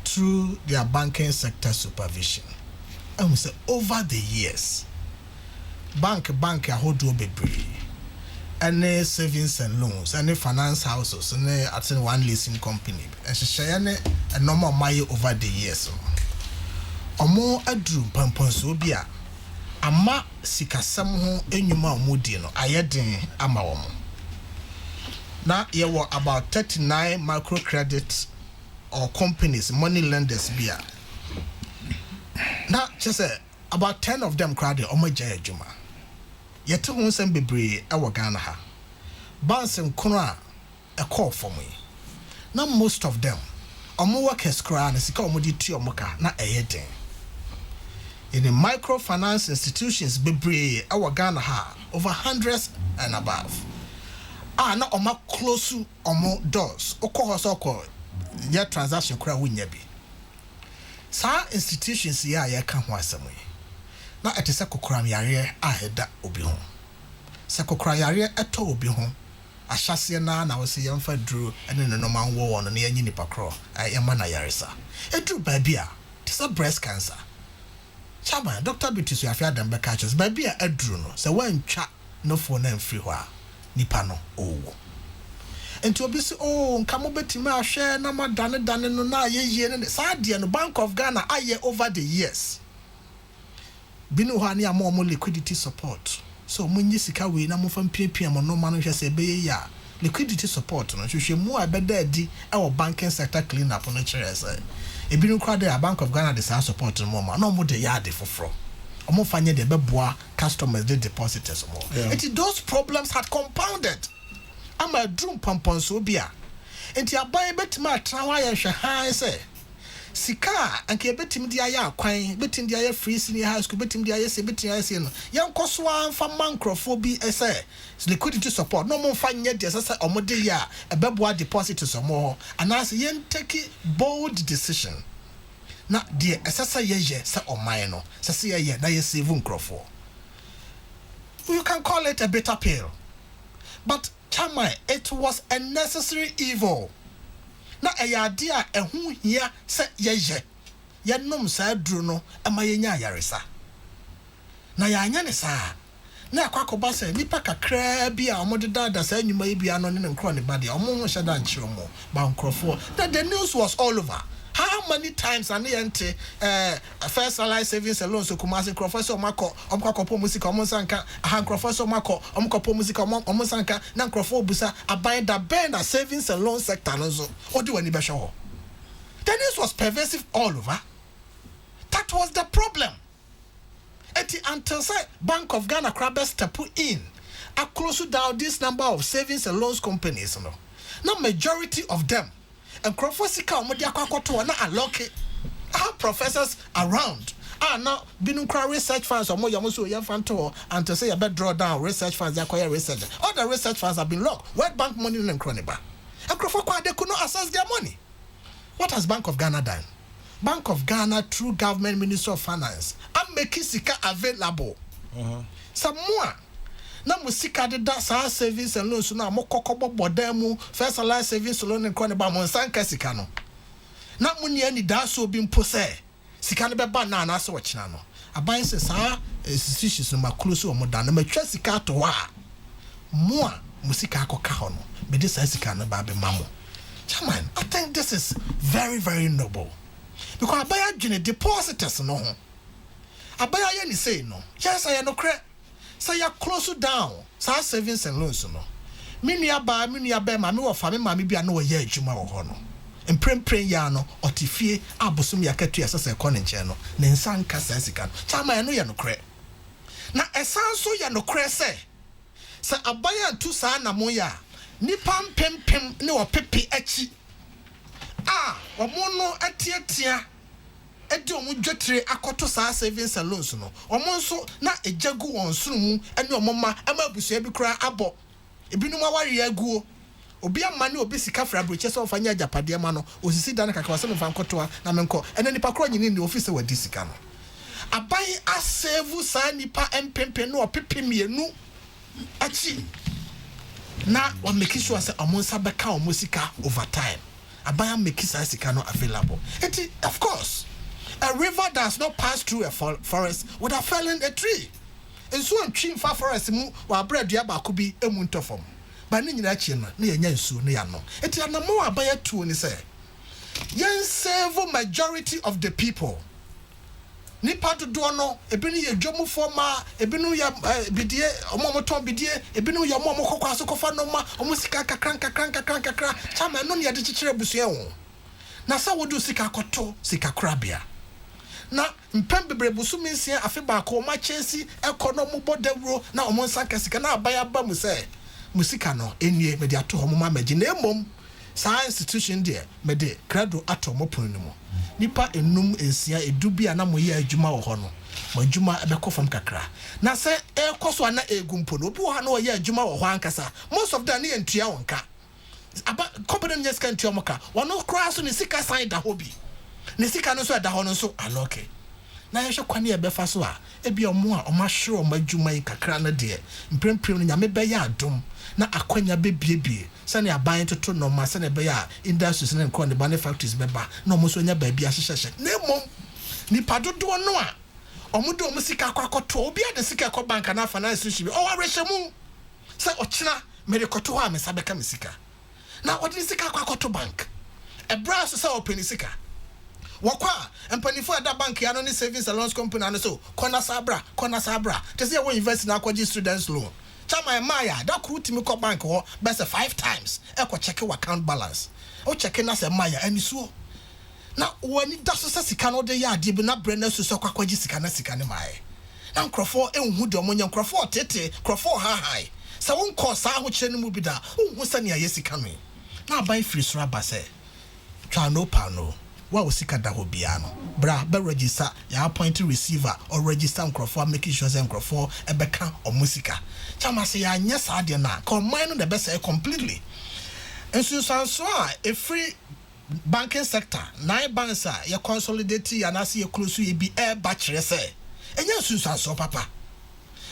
through their banking sector supervision. And say over the years bank ahodo bebre any savings and loans any finance houses any at one leasing company and share a normal money over the years omo adru pampon so bia ama sikasam ho enwuma omudi no ayeden ama womo na ye were about 39 microcredit or companies money lenders bia na just about 10 of them crowd omo jaya juma yet won sem bebre e wo Ghana ha banks nkono a call for me now most of them omo workers cry na sika omo di tu omo ka na eyeden in the microfinance institutions bebre e wo Ghana ha over hundreds and above na omo close omo doors okọ ya transaction cry wunya bi sa institutions ya ka ho asem na etese kokram yare a heda obi ho se kokram yare eto obi ho ahyase na wo se yemfa duro ene no man wo won no yanyi nipa kro yema na yaresa edru baabi a tisa breast cancer chama Dr. Bitis afia dem be catches baabi a edru no se wantwa no fo na mfiri ho a nipa no owo enti obi se nka mo betimi ahwe na madane no na ayeye ne saa de no Bank of Ghana aye over the years binu ho ani amo liquidity support so munyi sika we na mo fam piapia mo no ma no hwese be ya liquidity support no hwehwe mu abeda adi e wo banking sector clean up no kire say e binu kwa de Bank of Ghana de sa support no ma no mo de ya de foforo omo fanye de beboa customers de depositors mo those problems had compounded ama drum pompon so bia enti aban betima atra wa ye hwe han say sika anke betim dia ya akwan betim dia ya free senior high school betim dia ya se betim ya se no yankoso anfa mankrofo bi ese liquidity support no mo fa nye de ese omode ya ebeboa depositors omo anase yen take bold decision na de ese ye se oman no se ye na ye save nkrofo. You can call it a bitter pill, but chama, it was a necessary evil. Na eyade a ehu hia se ye nom sa duru no ama ye nya yaresa na ya anya ne sa na akwakoba se nipa kakra bi a omode dada sa nyuma yi bia no ne nkro ne bade omo ho hyeda nkyere mo ba nkrofo that the news was all over. How many times an ente first allied savings and loans so kumasi professor mako omkwakopo musika omonsanka han professor mako omkopo musika omonsanka na nkrofo busa aban da bend the savings and loan sector no so odi wani be hwe ho. The news was pervasive all over. That was the problem. Until say Bank of Ghana crabs to put in a close down this number of savings and loans companies no. Now majority of them and Crofosika Omodia Kwakoto na allocate our professors around. Now binu cry research funds or more yamusu yafanto and to say a bed draw down research funds acquire research. All the research funds have been locked. World Bank money and croniba. And Crofokwa they could not access their money. What has Bank of Ghana done? Bank of Ghana through Government Minister of Finance and making sika available. Some more. Na musika de da sa savings and loans na mo kokobo bodemu first allied savings loan and crony ba mo sanka sika no na munye ni da so bi mpo se sika ne be ba na so wachina no aban se sa institutions no makluso o mo da na matwa sika to wa mo a musika akoka ho no be de sa sika no ba be mamo. Chairman, I think this is very, very noble because abaya dwene depositors no ho abaya ye ni say no yes I no credit. Say you close down. Say savings and loans no. Minia ba ma me wo fa me ma me bia no ye adwuma wo ho no. Emprempren ya no otifie abosom ya katu ya sese ko ne nche no. Ne nsa nka sasika no. Chama no ye no kre. Na esan so ye no kre say abaya tu sa na mo ya nipa mpempem ne wo pepe achi. Omo no atiatia edi omo dwetire akoto saa savings and loans no omo nso na ejagu won sunu mu ene omo ma ama abusua bi kura abo ebinum aware aguo obi amma ne obi sika fra broche so fanya ajapade ma no osisi dan kaka wase mfa nkotoa na menko ene nipa kro nyini ne office wadi sika no abai asevu saa nipa empempe no opepe mienu achi na wa make sure say omo nsa beka omo sika over time abai make sika no available of course. A river does not pass through a forest without felling a tree. And so I'm treating far forest mu while bread yaba could be a muntofom. But in that chin, near Yansu, near no. It's a more by two and say, Yan several majority of the people. Nipa to dono, a bini a jomu forma, a binu ya bidie, a momoton bidie, a binu ya momo cocofanoma, or musika cranka, chama non ya digital busion. Nasa would do sika koto, sika crabia. Na mpembebre busumi nsia afeba ko ma chesi economy bodewro na omonsa kasika na abaya ba mu se musika no enie me de ato ho ma magi na emom sa institution de me de credo ato mo pon no mo nipa enum ensia edubia na mo ye adwuma wo ho no mo adwuma ebekọ fam kakra na se ekoso na egumpo no obi wo ha na ye adwuma wo ho ankasa most of them na entua wonka aba company nyes kan tuamoka wono kra so ne sika sign da hobi ne sika no so da ho no so aloke na yɛhwɛ kwane yɛ bɛfa so a ebi ɔmo a ɔmo ahwere ɔmo adwuma yi kakra no deɛ mprempren no nyame bɛyɛ adom na akwanya bebiebie sɛne aban toto nɔma sɛne bɛyɛ a industries ne nkɔ ne ba ne factories bɛba na ɔmo so nya baabi ahyehyɛhyɛ na mmom nipa dodoɔ no a ɔmo de ɔmo sika akɔtɔ obi a de sika kɔ bank na finance institution bi ɔwarehyɛ mu sɛ ɔkyena mede kɔtɔ hɔ a me sa bɛka me sika na ɔde ne sika akɔtɔ bank ɛbra so sɛ ɔpɛ ne sika wakwa empanifo ada bank ya no ni savings and loans company and so kona sabra te say we invest na akwaji students loan chama maya da kru timi ko bank ho be say 5 times e ko check your account balance o check na say maya ani so na wani da so sika no de ya ade bi na brand so so akwaji sika ne mai na nkrofo enhu de omonya nkrofo tete nkrofo high sa won ko sa ho kire no mu bi da hu sa ne ayesika no na ban free so aba say twa no pa no wa osika da ho bia no bra be register ya appoint receiver or register nkrofo making sure say nkrofo e beka omusika chama say ya nya sa de na combine no the best completely enso sanso a e free banking sector nine banks a ye consolidate ya na say ye close ye bi e ba kire say enya sanso papa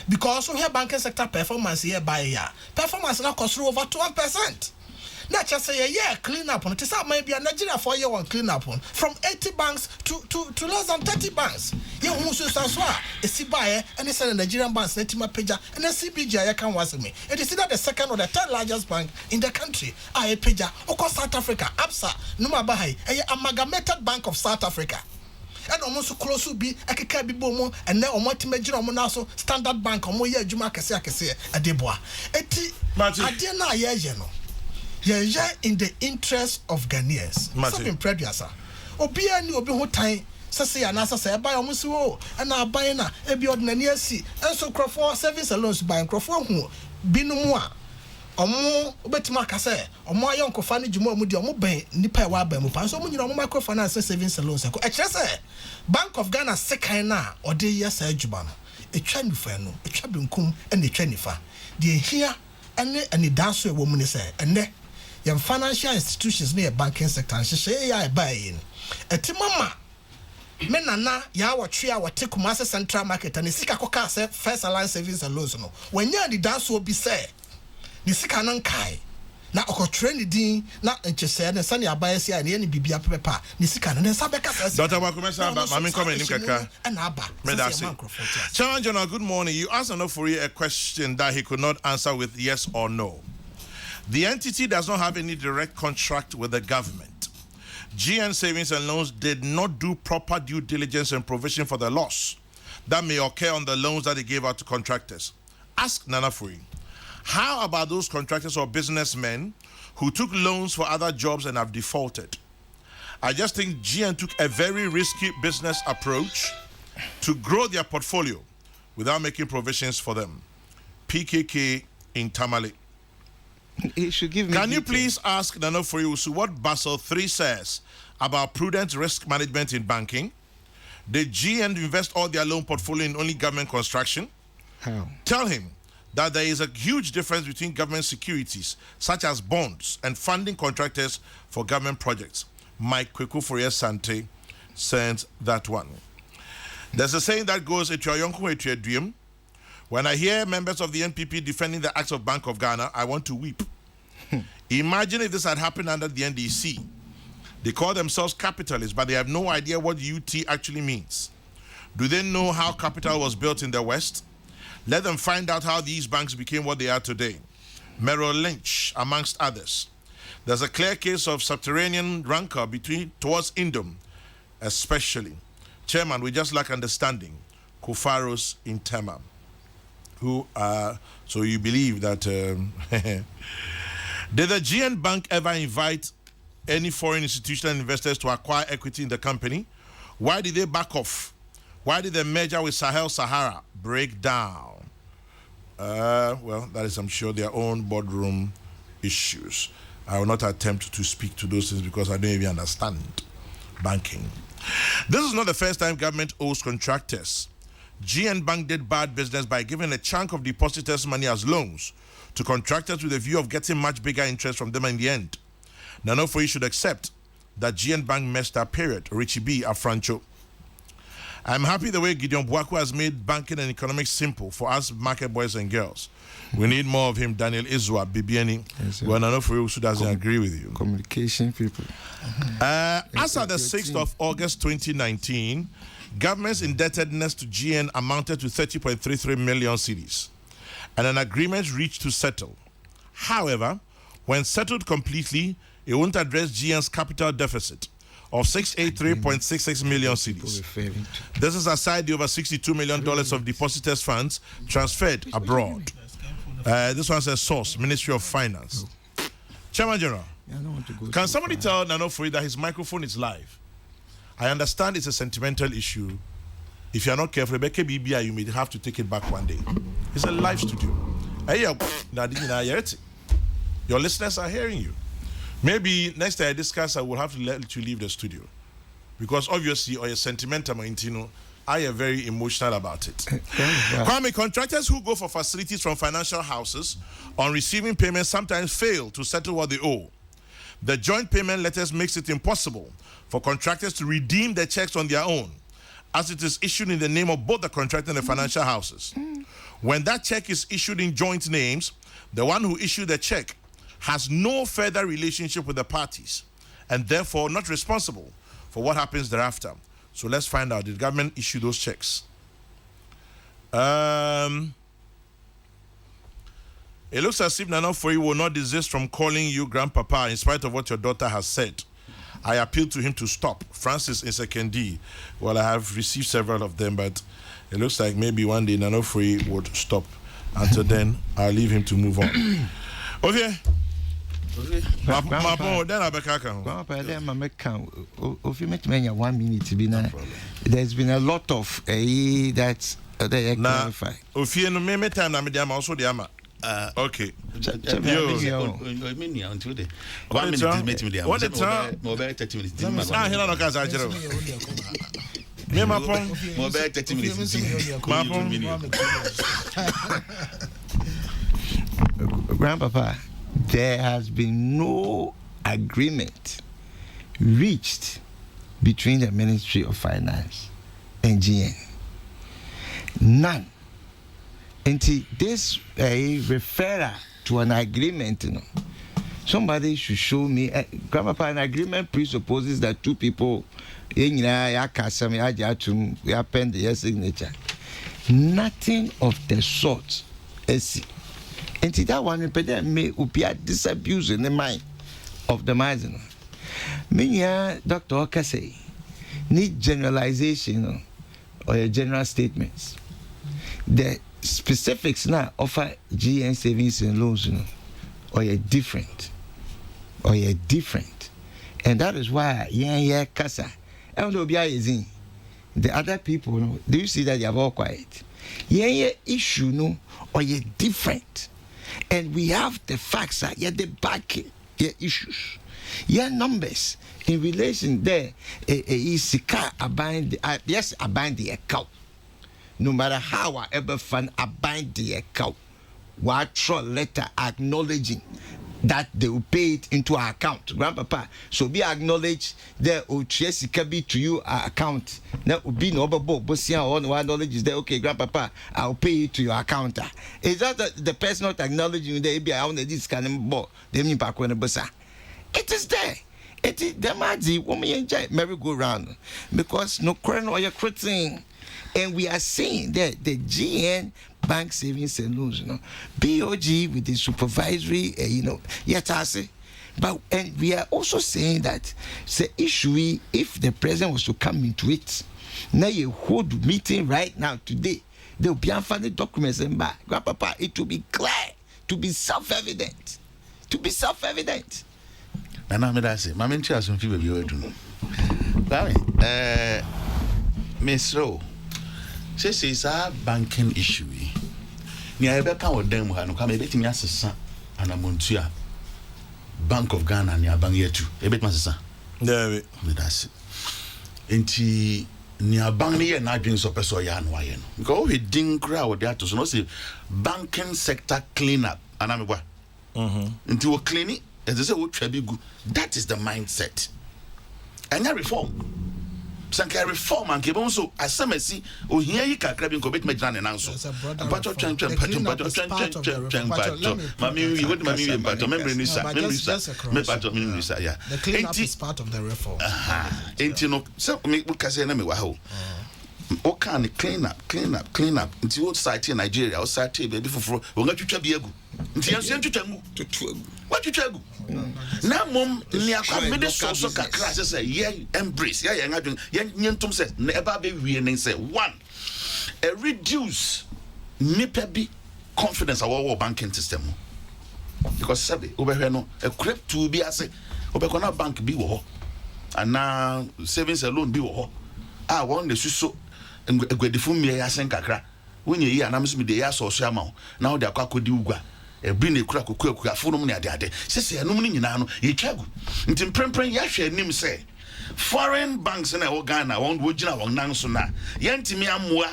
because we have banking sector performance here by year performance na cost over 12%. Not just say yeah, clean up on it. Is maybe a Nigeria for year one clean up on from 80 banks to less than 30 banks. You who so swa a Sibaye and it's a Nigerian banks Netima Pager and a CBG I can was me. It is either the second or the third largest bank in the country. I Pager, Oko South Africa, ABSA, Numa Bahai, a amalgamated bank of South Africa. And almost close to be a Kikabi Bomo and now multi-major Monaso Standard Bank or Moya Juma Kasia a debois. Eti Adena Yajeno. Yeah, in the interest of Ghanaians. Something previous. Obia ni obi ho tan say anasa say buy omusi wo na buy na e bi ordinary asi enso crofo service loans buy crofo hu binumu a omo obetima ka say omo ayon kofa ni jumo omo di omo ben nipa e wa ba mu pa so omo nyina omo microfinance savings loans ko e kire say Bank of Ghana sekan na ode yes adwuma no etwa nifa no etwa benkum na etwa nifa de hia ene danso e wo mu ni say ene your financial institutions near banking sector and she ya buy eti mama me nana ya watwe a wote Kumasi Central Market and sika koka say first alliance savings and loans no when ya di dance obi say ni sika nan kai na okotwe ni din na enchese na sane abaye sia na ni bibia pepa ni sika na sa beka say Dr. Wakumesa mami come nim kaka and aba Chairman General, good morning. You asked Onofori a question that he could not answer with yes or no. The entity does not have any direct contract with the government. GN Savings and Loans did not do proper due diligence and provision for the loss that may occur on the loans that they gave out to contractors. Ask Nanafuri, how about those contractors or businessmen who took loans for other jobs and have defaulted? I just think GN took a very risky business approach to grow their portfolio without making provisions for them. PKK in Tamale. He should give me. Can you please ask Nanofori Usu what Basel III says about prudent risk management in banking? Did GN invest all their loan portfolio in only government construction? How? Tell him that there is a huge difference between government securities, such as bonds, and funding contractors for government projects. Mike Kokrokoo Sante sent that one. There's a saying that goes, when I hear members of the NPP defending the acts of Bank of Ghana, I want to weep. Imagine if this had happened under the NDC. They call themselves capitalists, but they have no idea what UT actually means. Do they know how capital was built in the West? Let them find out how these banks became what they are today. Merrill Lynch, amongst others. There's a clear case of subterranean rancor towards Indom, especially. Chairman, we just lack understanding. Kufaros in Tema. So you believe that did the GN Bank ever invite any foreign institutional investors to acquire equity in the company? Why did they back off? Why did the merger with Sahel Sahara break down? Well, that is, I'm sure, their own boardroom issues. I will not attempt to speak to those things because I don't even understand banking. This is not the first time government owes contractors. GN Bank did bad business by giving a chunk of depositors' money as loans to contractors with a view of getting much bigger interest from them in the end. Nanofori should accept that GN Bank messed up, period. Richie B. Afrancho. I'm happy the way Gideon Buaku has made banking and economics simple for us market boys and girls. We need more of him, Daniel Izwa, Bibiani. Well, I know for you who doesn't agree with you. Communication people. As of the 6th of August 2019, government's indebtedness to GN amounted to 30.33 million cedis, and an agreement reached to settle. However, when settled completely, it won't address GN's capital deficit of 683.66 million cedis. This is aside the over $62 million of depositors' funds transferred abroad. This one says source, Ministry of Finance. Chairman General, can somebody tell Nano Furi that his microphone is live? I understand it's a sentimental issue. If you're not careful, Rebecca BBI, you may have to take it back one day. It's a live studio. Your listeners are hearing you. Maybe next time I discuss, I will have to let you leave the studio. Because obviously, or you're sentimental, I am very emotional about it. Kwame, contractors who go for facilities from financial houses on receiving payments sometimes fail to settle what they owe. The joint payment letters makes it impossible for contractors to redeem their checks on their own, as it is issued in the name of both the contractor and the financial houses. When that check is issued in joint names, the one who issued the check has no further relationship with the parties and therefore not responsible for what happens thereafter. So let's find out, did government issue those checks? It looks as if Nana Foyi will not desist from calling you grandpapa in spite of what your daughter has said. I appeal to him to stop. Francis is a Kendi. Well, I have received several of them, but it looks like maybe one day Nana Foyi would stop. Until then, I'll leave him to move on. Okay. Then I there's been a lot of that's they clarify. Okay. Grandpapa, there has been no agreement reached between the Ministry of Finance and GN. None. Until this referrer to an agreement, somebody should show me. Grandpapa, an agreement presupposes that two people pen their signature. Nothing of the sort. And that one may be disabuse in the mind of the margin. Many Dr. Okase need generalization or a general statements. The specifics now offer GN savings and loans, or a different. And that is why Kasa. The other people, do you see that they are all quiet? Issue or different. And we have the facts, the backing, issues, numbers in relation there. Is bind the account. No matter how I ever fund, I bind the account. What letter acknowledging that they will pay it into our account, Grandpapa. So be acknowledged there can be to you account. Now will be no bosia or no knowledge is there. Okay, Grandpapa, I'll pay it to your account. Is that the person not acknowledging the ABI on this kind of board? They mean back when the bossa. It is there. It is the magic woman enjoy merry-go-round because no current or your critic. And we are saying that the GN Bank Savings and Loans, BOG with the supervisory, but and we are also saying that the issue, if the president was to come into it, now you hold meeting right now today, there will be unfunded documents and back. Grandpapa, it will be clear, to be self-evident, And I'm going to say, my mentor has some people you do. Miss Rowe. This is a banking issue. Near Rebecca or them who come a bit in your son and a Montua Bank of Ghana near Bangetu. A bit, Massa. There with us. Into near Bangi and Agents of Pesoyan Wayan. Go with Ding crowd there to say banking sector cleanup. And I'm what? Into a clinic, as they say, what good. That is the mindset. And that reform. sanka reform and kebe nso asamasi ohia yi kakra bi nkobet magina ne nanso mpacho twen mami what mami we mpacho member ni sa me mpacho me sa ya the cleanup is part of the reform enti no se me kase na me wa ho o kan clean up nti wo site in Nigeria o site be foforo wo nga twitwa bi agu nti yanso twitwa ngu what twitwa agu na mom ni akwa me de so kakra se ye embrace ye ngadwen ye nyentum se na eba be wie nen se one reduce nipa bi confidence our banking system because sabe obehwe no a crypto bi ase obekona bank bi wo ho ana savings loan bi wo ho won de suso egwedifu mie ya sen kakra wonye yi anam so me de ya so ama na wo de akakodi ugwa ebri na ekura koku afunum ne ade sese enum ni nyina no ye twagu nti mprempren ya hwe anim se foreign banks na wo Ghana won wo gina won nan so na yentimi amoa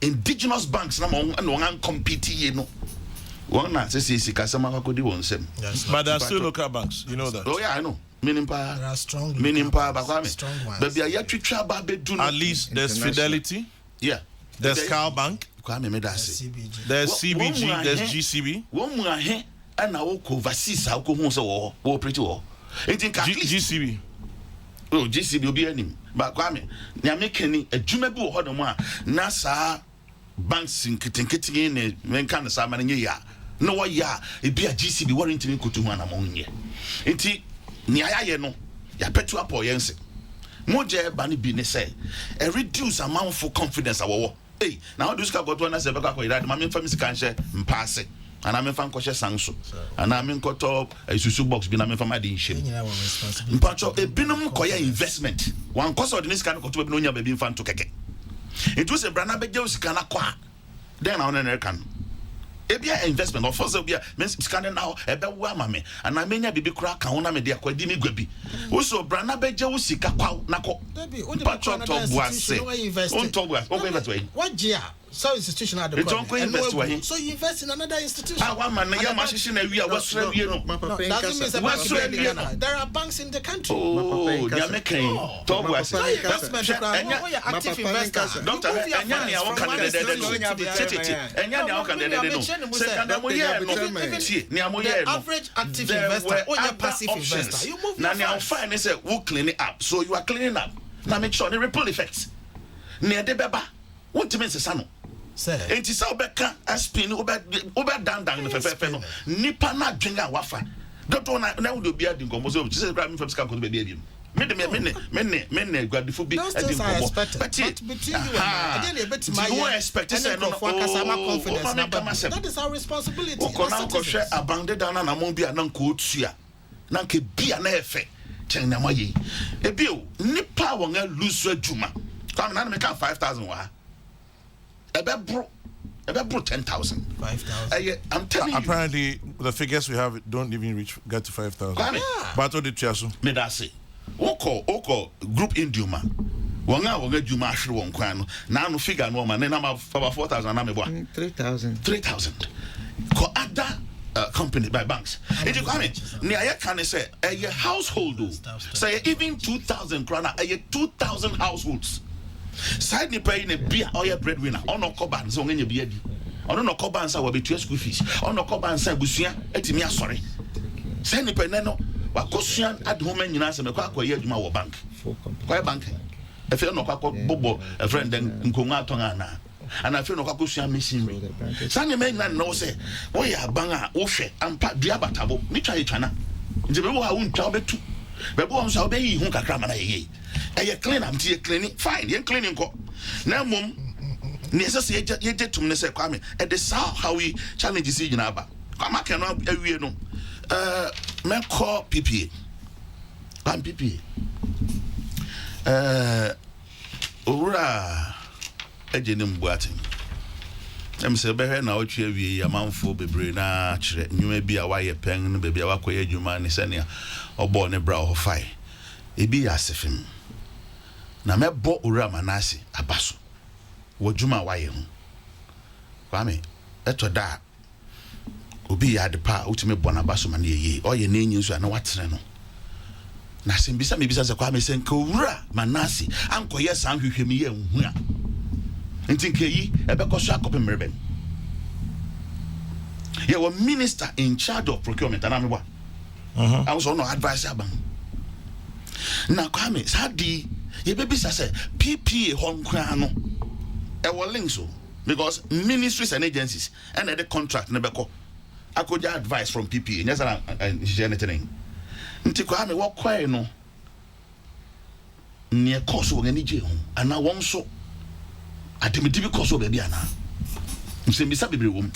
indigenous banks na won compete ye no won na sese sikasama akakodi won sem but there are still local banks, you know that. Oh yeah, I know. Meaning strong baby ya twitwa ba bedu at least there's Fidelity, there's Cal Bank, there's CBG, there's GCB. One mu ahe ana wo ko overseas a ko hu se wo pretty wo GCB. Oh, GCB obi anim ba kwa me nya mekani adwuma bi wo ho domo a na sa banks nkitenkete ne menka na sa ma nye ya no wo ya e bia GCB warranty me kotu hu ana mo nye enti ni ayaye no ya petu apo yense moje ba ni bi ne say e reduce amount for confidence awowo na how do you go to na say be kwa ira ma me fa misika nche mpaase ana me fa nkoshe sanso ana me nkoto isusu box bi na me fa ma de nhye mpacho ebinum koya investment wan koso de nisika no koto bi no nya ba bi mfa nto keke it was a brana be je usika na kwa then na one kan ebia investment of course ebia means scanning now ebe wo amame ana menya bibi kura ka ho na me de akwadi mi gwabi wo so brana beje wo sika kwa na ko patron to buase on to buase o go invest way what year so institution at the so you invest in another institution one man ya ma shishi na wi a wasra wi no there are banks in the country ya mekan to buase investment active investors doctor enya ne awon kan de enya ne awon kan de no se kan mo ye no ni amoye no average active investor or your passive investor you move na ne awon fine say wo clean it up so you are cleaning up na make sure the ripple effect ne de beba won't mean se sano enti sa obeka aspin obe dan no fefe no nipa na dwenga wafa doctor na wo do bia di ngomo so se kra me fam ska ko be bia bia me gwadifo bi edi ngomo but between you and I dey bet my you expect say no confidence that is our responsibility ko na ko hwe abande dan na mo bia na ko otua na ke bia na efe chen na maye ebi o nipa won a lose adwuma come na me kan 5,000 wa ebebro 10,000 5,000 I'm telling you apparently the figures we have don't even get to 5,000 but what did Chiasu me da say oko group indiuma wonga adwuma ahwere won kwan no na no figure no ma na 4,000 na me bo 3,000 ko other company by banks it you come ni aye can say a household say even 2,000 krona 2,000 households side ni pay na bia oya breadwinner ono ko ban so ngenya bia di ono no ko ban sa wa betua school fees ono ko ban sa busua etimi asore side ni pay na no wa kosua ad home nyina se me kwa akwa ye adwuma wo bank kwa bank e fe no kwa bobo a friend den nkonga atonga na ana fe no kwa kosua machinery sane me nyina no se wo ya ban a wo hwe ampa dua batabo ni twa ye twana nje be wo ha wo ntwa obetu be bo so obeyi hu kakra mana ye eye clean am tie cleaning fine ye cleaning ko na mom ni esese ye jetum ne se kwame e de how we challenge si nyina ba kwama ke no awie no me call PPA am PPA owura ejenim buatin em se be hwe na o twa awie ya manfo bebre na kire nwuma bi a waye pen no be bia wakoye adwuma ne se ne obo ne bra ho fai ebi ya sefim na mebo owura manase abaso wodwuma waye ho kwame eto da obi ya de pa utime bona baso man ye oye na enyi so na watere no na simbisa me bisa se kwa me sen kowura manase ankoye san hwehwemi ye nhu a nti nkeyi ebekoso akopem reben ye wa minister in charge of procurement and ameba I was no advice abang na kwa me sadi ye bebisa se PPA honkra no e wo link so because ministries and agencies and the contract na beko akoja advice from PPA nyasa na anything nti kwa me wo kwai no ne course wo ngani je ho ana won so atemedi bi course wo ba bi ana nsembisa bebre wom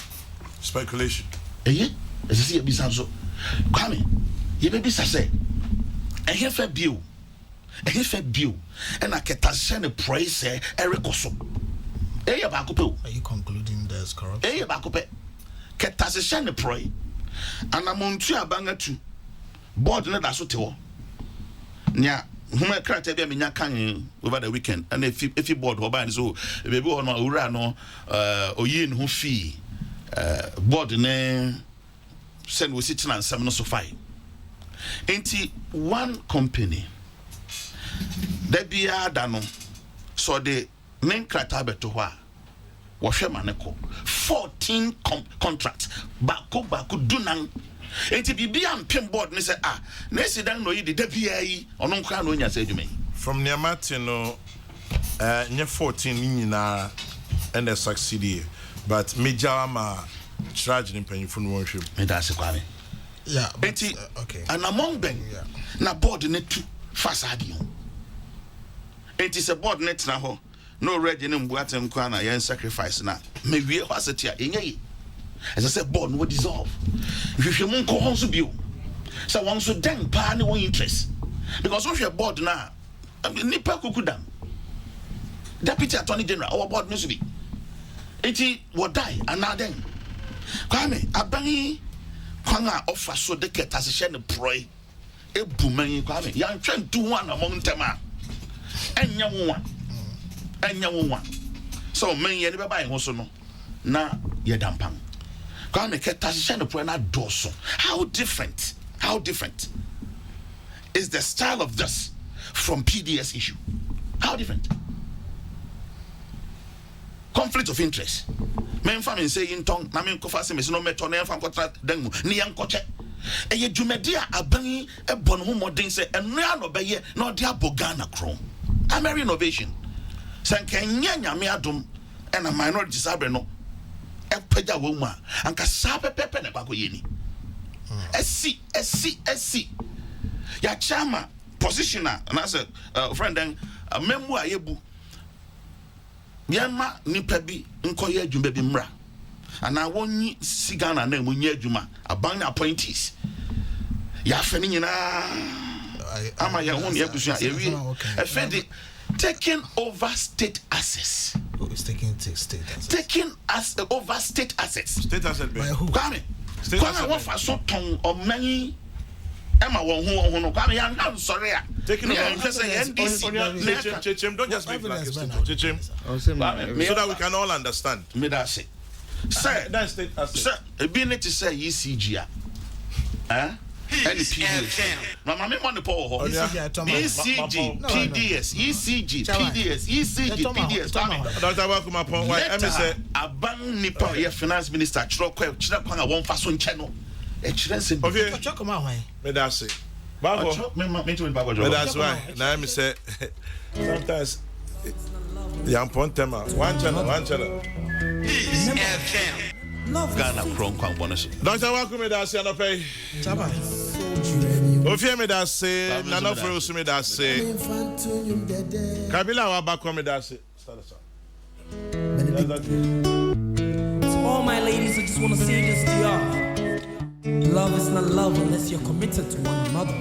speculation esi ebisa so kwa me ye bebisa se ehfe bio and aketase ne praise erekoso ba ko pe. Are you concluding there's corruption? Ba ko pe ketase ne pray anamontu abanga tu board na da so te ho nya huma krata bia menya kan over the weekend and if board ho ban so baby ho no owura no oyi ne ho fi board ne send we sit na nsam no so fine enti one company da bia da no so the main krata beto ho a wo hwe maneko 14 contracts bako dunan enti bibia mpem board ne say na sidan no yi de da bia yi ono nkra no nya say adwuma from Niamati no nye 14 nyina and the succeed but major ma charge in penny fun won hwem me da se kwame yeah enti okay and among them na board ne tu fasadi ho enti se board net na ho no ready ne mbuatem kwa na yen sacrifice na me wie ho aseti a enye as I said board no dissolve hwehwe mu nko ho so bio so won so den pa ne won interest because if your board na nipa kukudam deputy attorney general our board no so be enti wo die another kwame abani kwanga offer so de ketase ne proy ebuman kwame yan twen do one among tema enya won so men ye ne be bai ho so no na ye dampan kwame ketase ne proy na doso how different is the style of this from PDS issue? How different? Conflict of interest. Men family say in tongue, na men kofa se me no meto na enfam contract den mu ni yankoche. Eye dwumadi a aban e bon ho modern se enua no beye na odi abogana krom. Ameri innovation. Sankanya nyame adom e na minority sabre no e pagya wo mu a anka sa pepepe ne bako yeni. Esi ya chama positioner and as a friend then memu ayebu yema nipa bi nkoye adwuma bi mra ana wonyi sigana na munyi adwuma aban appointees ya fani nyina ama ya hon ya busu ewi efedi taking over state assets. Who is taking state assets? Taking as over state assets. State asset by who? Kwame what for so ton or many Emma won who no kwame ya nan sorry a taking over NDC don't just be black Chichem so that we can all understand me that say sir that state asset sir e be need to say ECG any PDS mama me money power ho ECG PDS ECG PDS ECG PDS Dr. Wakuma pon why me say aban nipa ye finance minister chiro kwa na won fa so nche no e chire se okay Choko ma hwan me that say babo me to bago but that's why now me say sometimes yam pontema one channel love Ghana kron kwan bonus Dr. Wakuma that say no pay chaba Ofie me that say nana for us me that say Kabila wa back me that say start To all my ladies, I just want to say this to y'all. Love is not love unless you're committed to one another.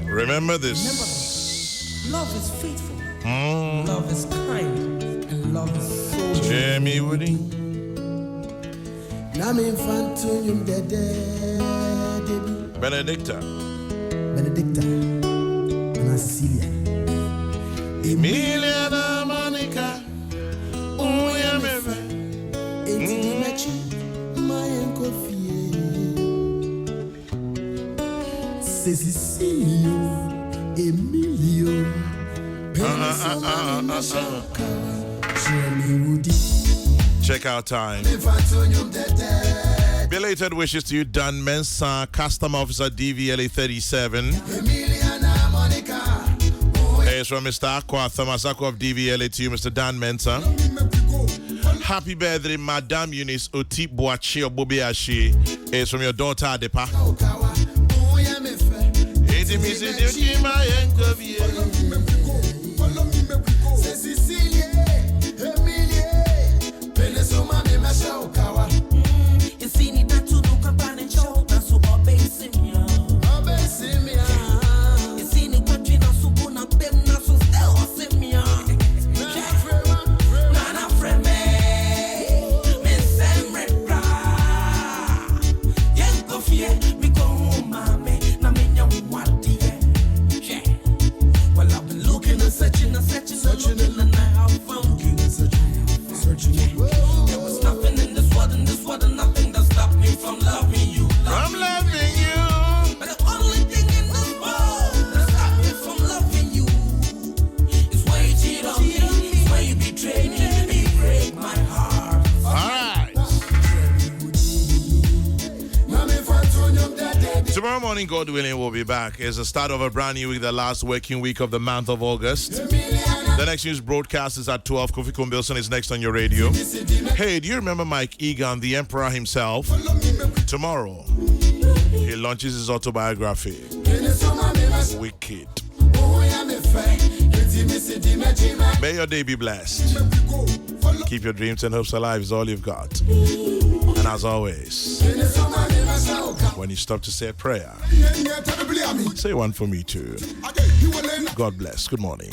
Remember this. Love is faithful. Love is kind. And love is so true. Jamie Woody. Benedicta. And Asilia. Emilia da Monica. Uya mefe. Check out time. Belated wishes to you, Dan Mensah, Custom Officer DVLA 37. It's from Mr. Aqua Thomasako of DVLA to you, Mr. Dan Mensah. Happy birthday, Madame Eunice Oti Boachi Obobiashi. It's from your daughter Adepa. Tomorrow morning, God willing, we'll be back. It's the start of a brand new week, the last working week of the month of August. The next news broadcast is at 12. Kofi Kumbilson is next on your radio. Hey, do you remember Mike Egan, the emperor himself? Tomorrow, he launches his autobiography, Wicked. May your day be blessed. Keep your dreams and hopes alive is all you've got. And as always, when you stop to say a prayer, say one for me too. God bless. Good morning.